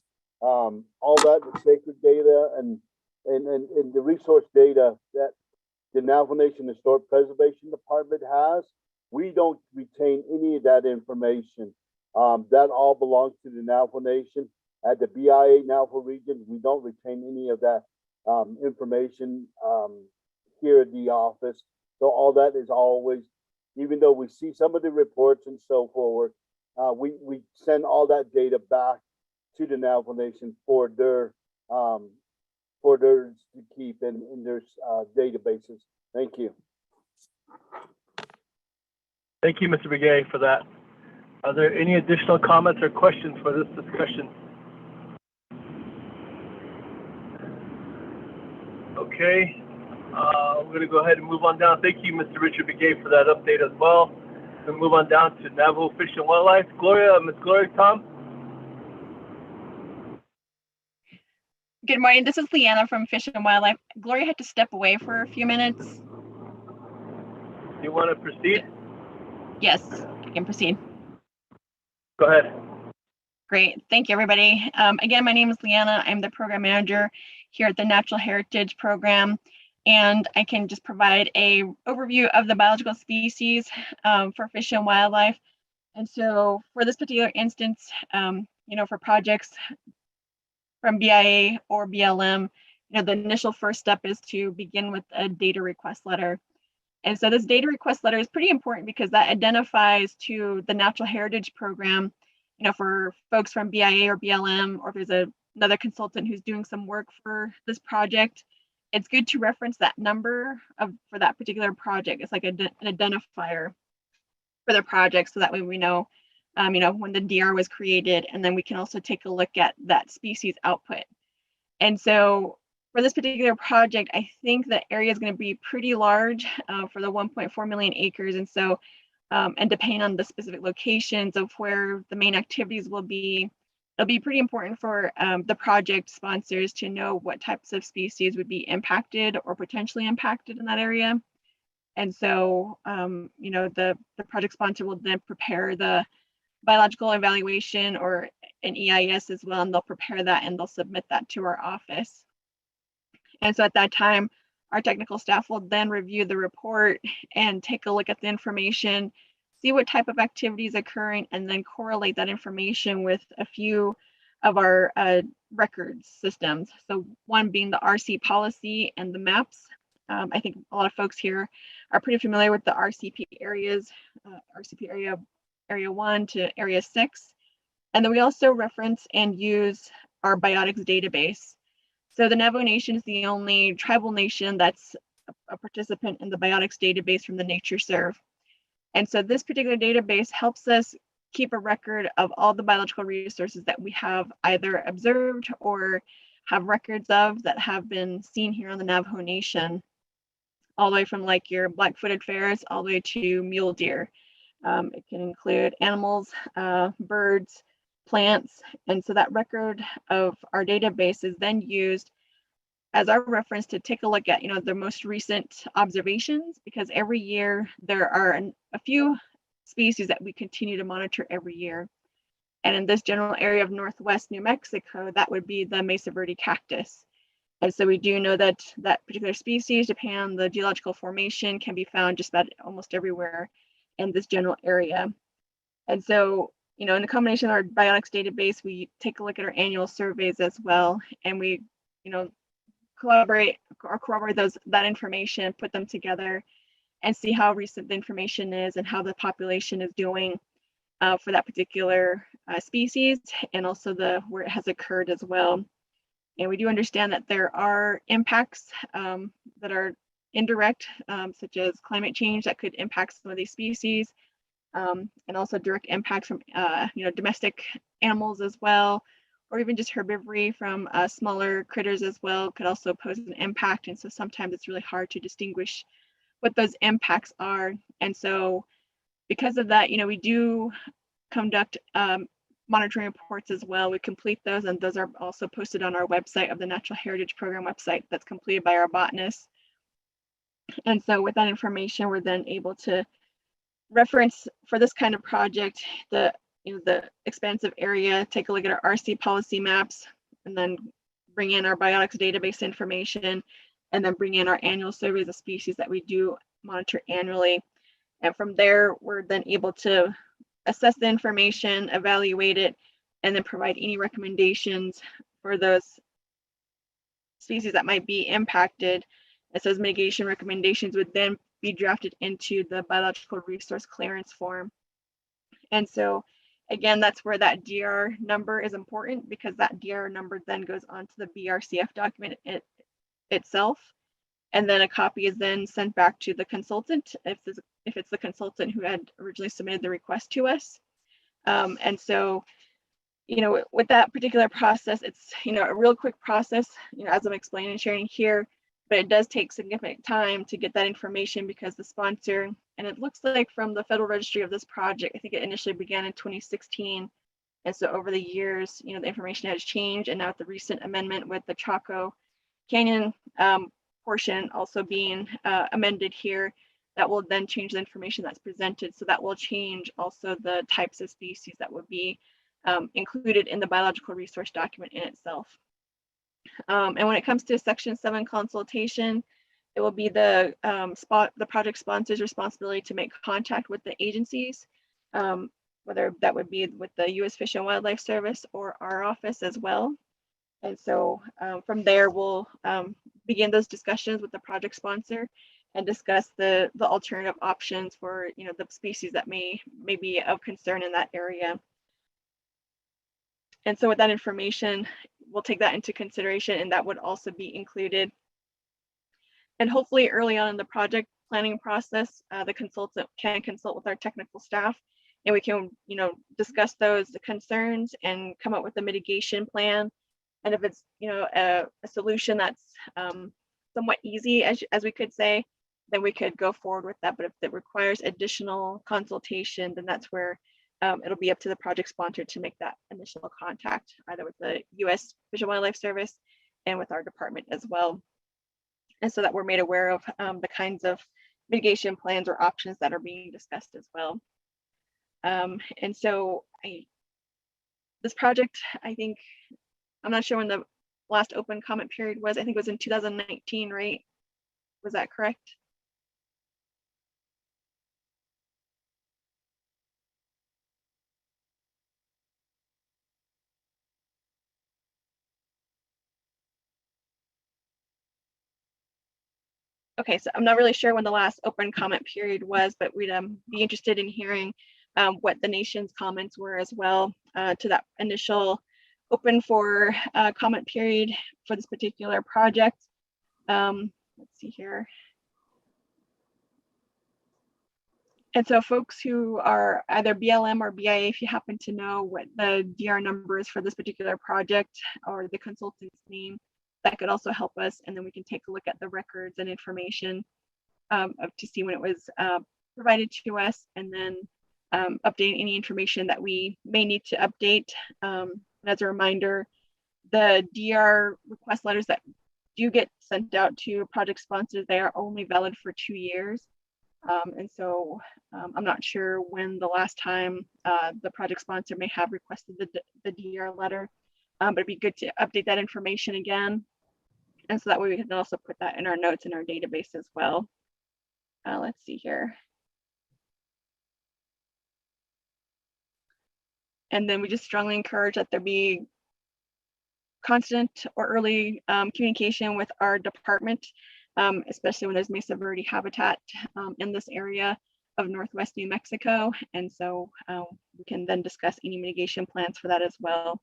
all that, the sacred data and the resource data that the Navajo Nation Historic Preservation Department has, we don't retain any of that information. That all belongs to the Navajo Nation. At the BIA Navajo region, we don't retain any of that information here at the office. So all that is always, even though we see some of the reports and so forth, we send all that data back to the Navajo Nation for their to keep in their databases. Thank you. Thank you, Mr. Begay, for that. Are there any additional comments or questions for this discussion? Okay, we're going to go ahead and move on down. Thank you, Mr. Richard Begay, for that update as well. We'll move on down to Navajo Fish and Wildlife. Gloria, Ms. Gloria, Tom? Good morning, this is Leanna from Fish and Wildlife. Gloria had to step away for a few minutes. You want to proceed? Yes, you can proceed. Go ahead. Great, thank you, everybody. Again, my name is Leanna. I'm the program manager here at the Natural Heritage Program, and I can just provide a overview of the biological species for fish and wildlife. And so for this particular instance, for projects from BIA or BLM, the initial first step is to begin with a data request letter. And so this data request letter is pretty important because that identifies to the Natural Heritage Program, for folks from BIA or BLM, or if there's another consultant who's doing some work for this project, it's good to reference that number for that particular project. It's like an identifier for the project, so that way we know, when the DR was created, and then we can also take a look at that species output. And so for this particular project, I think the area is going to be pretty large for the 1.4 million acres. And so, and depending on the specific locations of where the main activities will be, it'll be pretty important for the project sponsors to know what types of species would be impacted or potentially impacted in that area. And so, the project sponsor will then prepare the biological evaluation or an EIS as well, and they'll prepare that and they'll submit that to our office. And so at that time, our technical staff will then review the report and take a look at the information, see what type of activity is occurring, and then correlate that information with a few of our records systems. So one being the RC policy and the maps. I think a lot of folks here are pretty familiar with the RCP areas, RCP area 1 to area 6. And then we also reference and use our biotics database. So the Navajo Nation is the only tribal nation that's a participant in the biotics database from the NatureServe. And so this particular database helps us keep a record of all the biological resources that we have either observed or have records of that have been seen here on the Navajo Nation, all the way from like your black-footed ferrets all the way to mule deer. It can include animals, birds, plants. And so that record of our database is then used as our reference to take a look at, the most recent observations, because every year there are a few species that we continue to monitor every year. And in this general area of Northwest New Mexico, that would be the Mesa Verde cactus. And so we do know that that particular species, depending on the geological formation, can be found just about almost everywhere in this general area. And so, in the combination of our biotics database, we take a look at our annual surveys as well, and we, collaborate or corroborate that information, put them together, and see how recent the information is and how the population is doing for that particular species, and also where it has occurred as well. And we do understand that there are impacts that are indirect, such as climate change that could impact some of these species, and also direct impacts from domestic animals as well, or even just herbivory from smaller critters as well could also pose an impact. And so sometimes it's really hard to distinguish what those impacts are. And so because of that, we do conduct monitoring reports as well. We complete those, and those are also posted on our website of the Natural Heritage Program website that's completed by our botanists. And so with that information, we're then able to reference for this kind of project, the expansive area, take a look at our RC policy maps, and then bring in our biotics database information, and then bring in our annual surveys of species that we do monitor annually. And from there, we're then able to assess the information, evaluate it, and then provide any recommendations for those species that might be impacted. And so those mitigation recommendations would then be drafted into the biological resource clearance form. And so again, that's where that DR number is important, because that DR number then goes onto the BRCF document itself. And then a copy is then sent back to the consultant if it's the consultant who had originally submitted the request to us. And so, with that particular process, it's, a real quick process, as I'm explaining and sharing here, but it does take significant time to get that information because the sponsor, and it looks like from the Federal Registry of this project, I think it initially began in 2016. And so over the years, the information has changed. And now with the recent amendment with the Choco Canyon portion also being amended here, that will then change the information that's presented. So that will change also the types of species that would be included in the biological resource document in itself. And when it comes to Section 7 consultation, it will be the project sponsor's responsibility to make contact with the agencies, whether that would be with the U.S. Fish and Wildlife Service or our office as well. And so from there, we'll begin those discussions with the project sponsor and discuss the alternative options for the species that may be of concern in that area. And so with that information, we'll take that into consideration, and that would also be included. And hopefully early on in the project planning process, the consultant can consult with our technical staff, and we can discuss those concerns and come up with a mitigation plan. And if it's a solution that's somewhat easy, as we could say, then we could go forward with that. But if it requires additional consultation, then that's where it'll be up to the project sponsor to make that initial contact, either with the U.S. Fish and Wildlife Service and with our department as well. And so that we're made aware of the kinds of mitigation plans or options that are being discussed as well. And so this project, I think, I'm not sure when the last open comment period was. I think it was in 2019, right? Was that correct? Okay, so I'm not really sure when the last open comment period was, but we'd be interested in hearing what the nation's comments were as well to that initial open for comment period for this particular project. Let's see here. And so folks who are either BLM or BIA, if you happen to know what the DR number is for this particular project or the consultant's name, that could also help us. And then we can take a look at the records and information to see when it was provided to us, and then update any information that we may need to update. As a reminder, the DR request letters that do get sent out to project sponsors, they are only valid for 2 years. And so I'm not sure when the last time the project sponsor may have requested the DR letter, but it'd be good to update that information again. And so that way we can also put that in our notes in our database as well. Let's see here. And then we just strongly encourage that there be constant or early communication with our department, especially when there's Mesa Verde habitat in this area of Northwest New Mexico. And so we can then discuss any mitigation plans for that as well.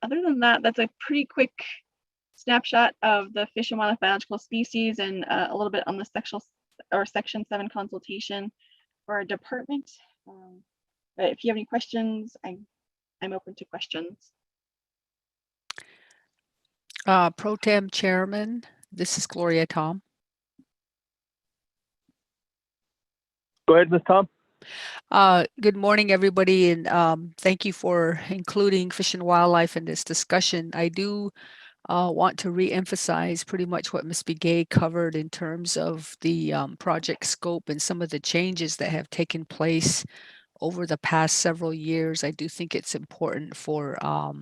Other than that, that's a pretty quick snapshot of the fish and wildlife biological species and a little bit on the Section 7 consultation for our department. But if you have any questions, I'm open to questions. Pro Tem Chairman, this is Gloria Tom. Go ahead, Ms. Tom. Good morning, everybody, and thank you for including fish and wildlife in this discussion. I do want to reemphasize pretty much what Ms. Begay covered in terms of the project scope and some of the changes that have taken place over the past several years. I do think it's important for the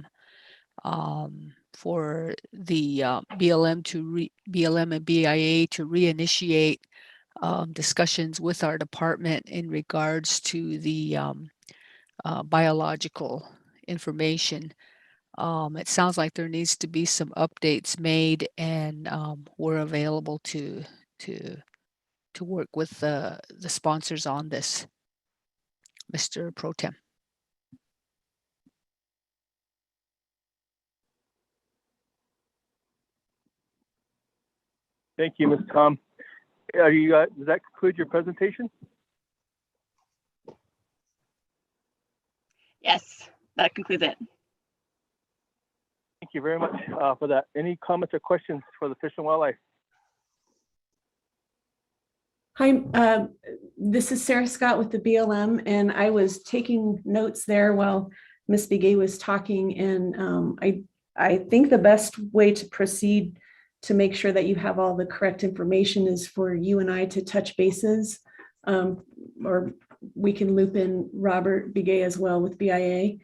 BLM and BIA to reinitiate discussions with our department in regards to the biological information. It sounds like there needs to be some updates made, and we're available to work with the sponsors on this, Mr. Pro Tem. Thank you, Ms. Tom. Does that conclude your presentation? Yes, that concludes it. Thank you very much for that. Any comments or questions for the Fish and Wildlife? Hi, this is Sarah Scott with the BLM, and I was taking notes there while Ms. Begay was talking, and I think the best way to proceed to make sure that you have all the correct information is for you and I to touch bases, or we can loop in Robert Begay as well with BIA.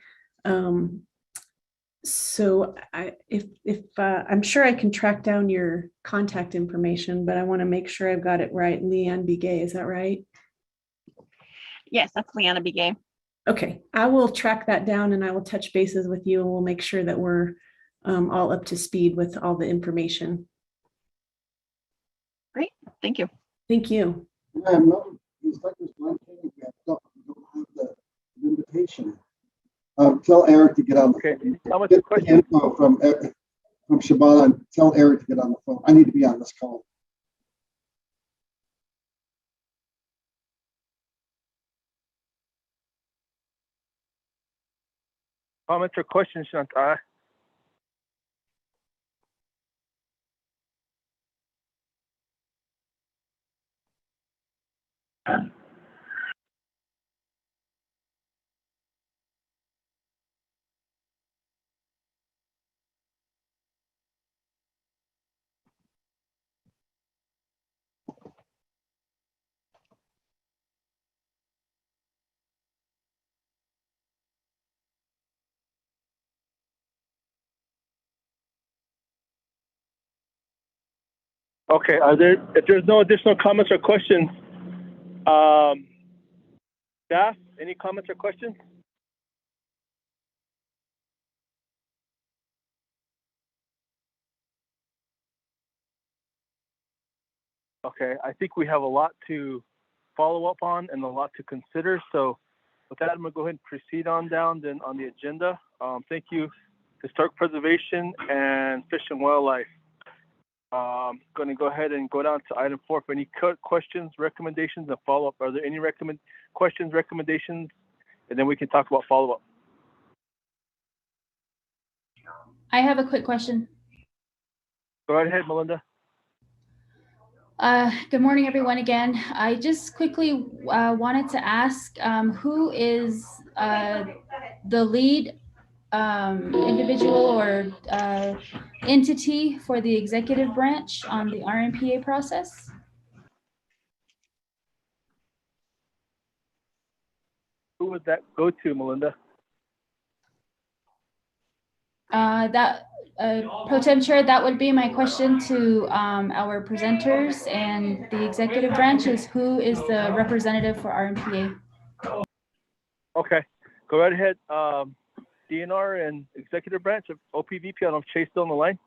So I'm sure I can track down your contact information, but I want to make sure I've got it right. Leanne Begay, is that right? Yes, that's Leanna Begay. Okay, I will track that down and I will touch bases with you, and we'll make sure that we're all up to speed with all the information. Great, thank you. Thank you. Inspector's blanking. We don't have the invitation. Tell Eric to get on the phone. How much Get question? the info from Shabana and tell Eric to get on the phone. I need to be on this call. Comments or questions, Shanta? Okay, if there's no additional comments or questions, staff, any comments or questions? Okay, I think we have a lot to follow up on and a lot to consider. So with that, I'm gonna go ahead and proceed on down then on the agenda. Thank you, Historic Preservation and Fish and Wildlife. Going to go ahead and go down to item 4 for any questions, recommendations, and follow-up. Are there any questions, recommendations, and then we can talk about follow-up. I have a quick question. Go right ahead, Melinda. Good morning, everyone. Again, I just quickly wanted to ask who is the lead individual or entity for the executive branch on the RMPA process? Who would that go to, Melinda? Pro Tem Chair, that would be my question to our presenters and the executive branch is who is the representative for RMPA? Okay, go right ahead. DNR and executive branch of OPVP. I don't know if Chase still on the line.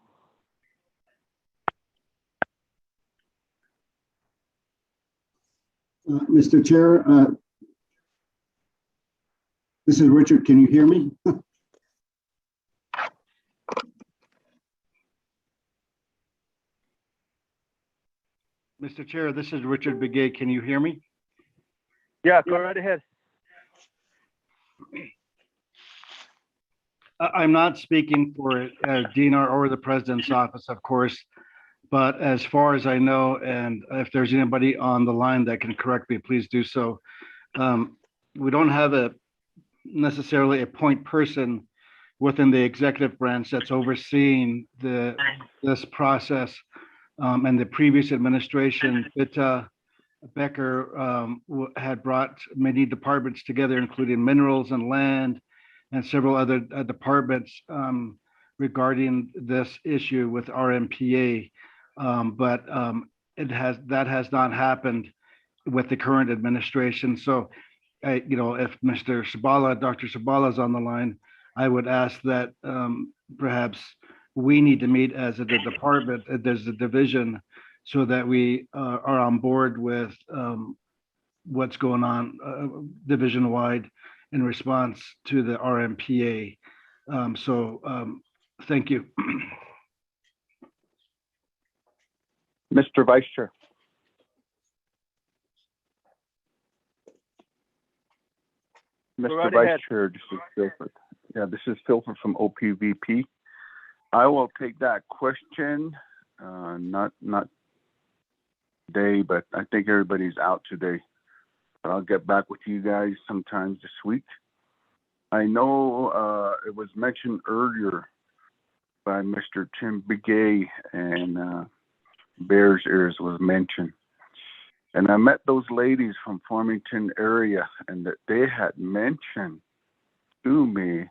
Mr. Chair, this is Richard. Can you hear me? Mr. Chair, this is Richard Begay. Can you hear me? Yeah, go right ahead. I'm not speaking for DNR or the President's office, of course, but as far as I know, and if there's anybody on the line that can correct me, please do so. We don't have necessarily a point person within the executive branch that's overseeing this process. And the previous administration, Becker had brought many departments together, including minerals and land and several other departments regarding this issue with Rmpa. But that has not happened with the current administration. So, if Dr. Sabala is on the line, I would ask that perhaps we need to meet as a department, there's a division, so that we are on board with what's going on division-wide in response to the Rmpa. Thank you. Mr. Vice Chair. Mr. Vice Chair, this is Philford. Yeah, this is Philford from OPVP. I will take that question, not today, but I think everybody's out today. But I'll get back with you guys sometime this week. I know it was mentioned earlier by Mr. Tim Begay, and Bears Ears was mentioned. And I met those ladies from Farmington area, and that they had mentioned to me,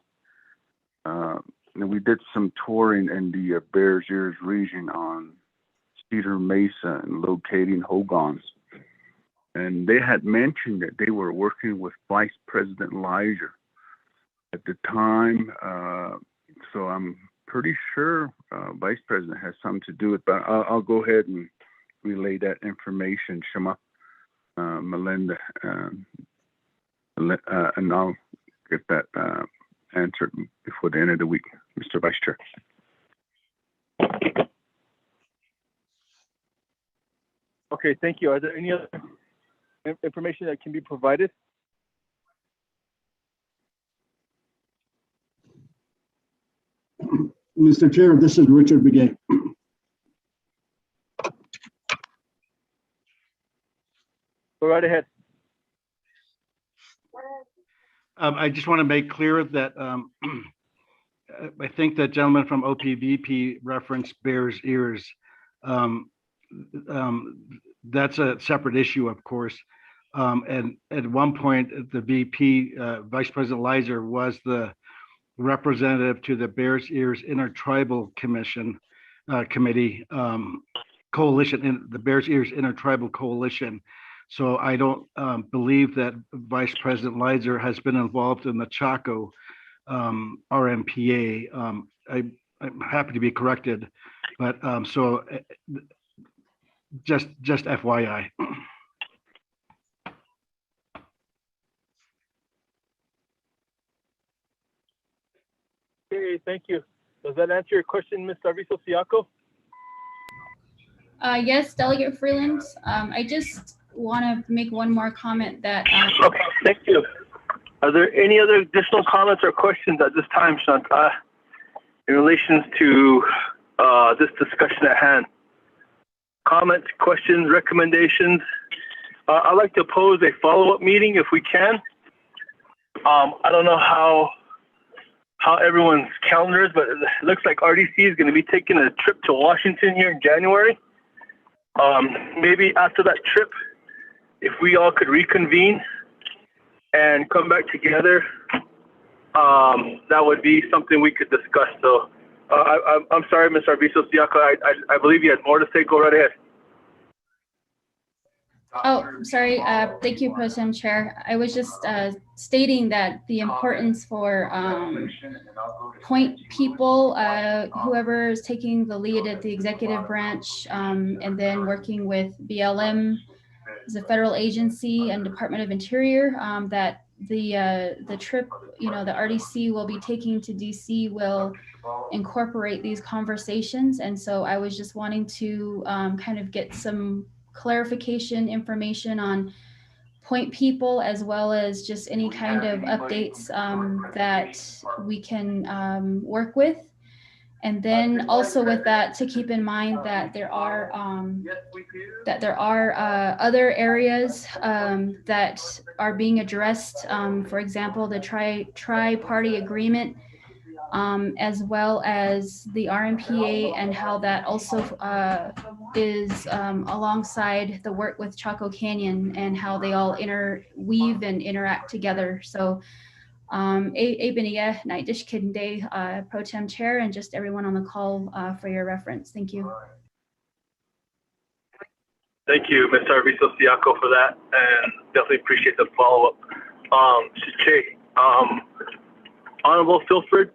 and we did some touring in the Bears Ears region on Cedar Mesa and locating hogans. And they had mentioned that they were working with Vice President Lizer at the time. So I'm pretty sure Vice President has something to do with that. I'll go ahead and relay that information, Shema, Melinda, and I'll get that answered before the end of the week, Mr. Vice Chair. Okay, thank you. Are there any other information that can be provided? Mr. Chair, this is Richard Begay. Go right ahead. I just want to make clear that I think the gentleman from OPVP referenced Bears Ears. That's a separate issue, of course. And at one point, the VP, Vice President Lizer, was the representative to the Bears Ears Intertribal Commission Committee Coalition, in the Bears Ears Intertribal Coalition. So I don't believe that Vice President Lizer has been involved in the Choco Rmpa. I'm happy to be corrected, but so just FYI. Okay, thank you. Does that answer your question, Ms. Arvizo-Siaco? Yes, Delegate Freeland. I just want to make one more comment that. Okay, thank you. Are there any other additional comments or questions at this time, Shanta, in relation to this discussion at hand? Comments, questions, recommendations? I'd like to pose a follow-up meeting if we can. I don't know how everyone's calendar is, but it looks like RDC is going to be taking a trip to Washington here in January. Maybe after that trip, if we all could reconvene and come back together, that would be something we could discuss. So I'm sorry, Ms. Arvizo-Siaco, I believe you had more to say. Go right ahead. Oh, sorry. Thank you, President Chair. I was just stating that the importance for point people, whoever is taking the lead at the executive branch, and then working with BLM as a federal agency and Department of Interior, that the trip, the RDC will be taking to DC will incorporate these conversations. And so I was just wanting to kind of get some clarification information on point people, as well as just any kind of updates that we can work with. And then also with that, to keep in mind that there are other areas that are being addressed. For example, the tri-party agreement as well as the RMPA and how that also is alongside the work with Choco Canyon and how they all interweave and interact together. So Beniya, Naitish Kinde, Pro Tem Chair, and just everyone on the call for your reference. Thank you. Thank you, Ms. Arvizo Siaco, for that, and definitely appreciate the follow-up. Che, Honorable Filford,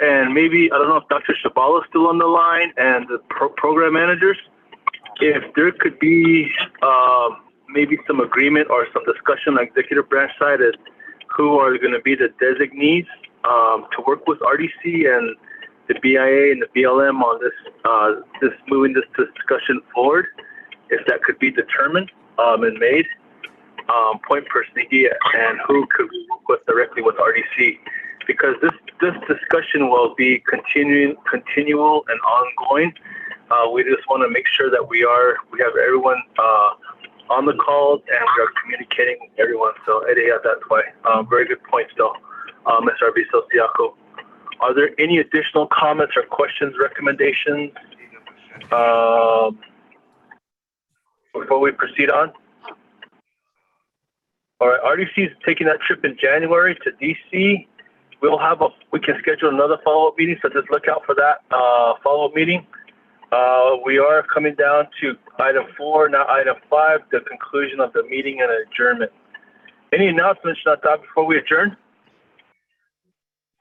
and maybe, I don't know if Dr. Shabala is still on the line, and the program managers, if there could be maybe some agreement or some discussion on executive branch side as who are going to be the designees to work with RDC and the BIA and the BLM on this moving this discussion forward, if that could be determined and made, point person idea, and who could we work with directly with RDC, because this discussion will be continual and ongoing. We just want to make sure that we have everyone on the calls and we are communicating with everyone. So that's why. Very good points, though, Mr. Arvizo Siaco. Are there any additional comments or questions, recommendations before we proceed on? All right, RDC is taking that trip in January to DC. We can schedule another follow-up meeting, so just look out for that follow-up meeting. We are coming down to item 4, now item 5, the conclusion of the meeting and adjournment. Any announcements, Nata, before we adjourn?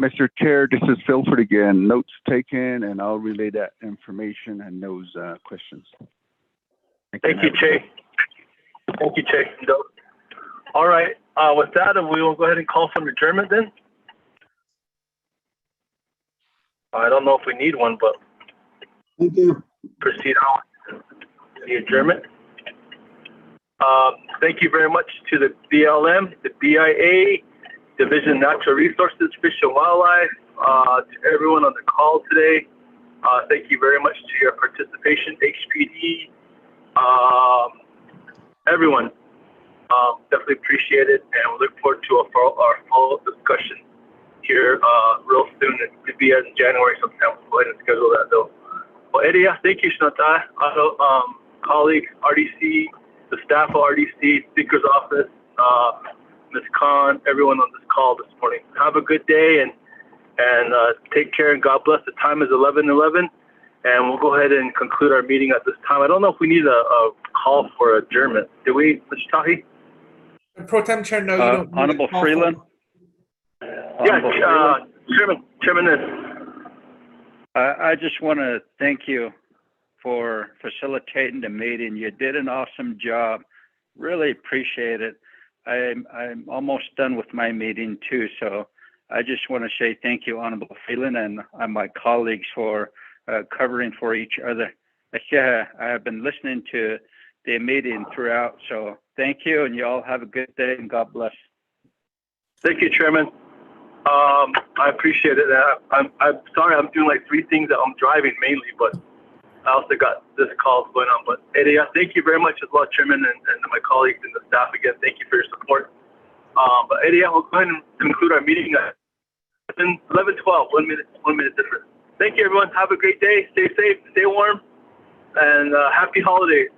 Mr. Chair, this is Filford again. Notes taken, and I'll relay that information and those questions. Thank you, Che. Thank you, Che. All right, with that, we will go ahead and call for an adjournment then. I don't know if we need one, but thank you. Proceed on the adjournment. Thank you very much to the BLM, the BIA, Division of Natural Resources, Fish and Wildlife, to everyone on the call today. Thank you very much to your participation, HPD, everyone. Definitely appreciate it, and we look forward to our follow-up discussion here real soon. It'll be in January sometime. We'll go ahead and schedule that, though. Well, Eddie, thank you, Shnata, colleagues, RDC, the staff of RDC, Speaker's Office, Ms. Khan, everyone on this call this morning. Have a good day and take care and God bless. The time is 11:11, and we'll go ahead and conclude our meeting at this time. I don't know if we need a call for adjournment. Do we, Mr. Tahi? Pro Tem Chair, no, you don't. Honorable Freeland. Yeah, Chairman. I just want to thank you for facilitating the meeting. You did an awesome job. Really appreciate it. I'm almost done with my meeting too, so I just want to say thank you, Honorable Freeland, and my colleagues for covering for each other. I have been listening to the meeting throughout, so thank you, and you all have a good day, and God bless. Thank you, Chairman. I appreciate it. I'm sorry, I'm doing like 3 things. I'm driving mainly, but I also got this call going on. But Eddie, thank you very much as well, Chairman, and my colleagues and the staff again. Thank you for your support. But Eddie, we'll go ahead and conclude our meeting at 11:12. 1 minute difference. Thank you, everyone. Have a great day. Stay safe, stay warm, and happy holidays.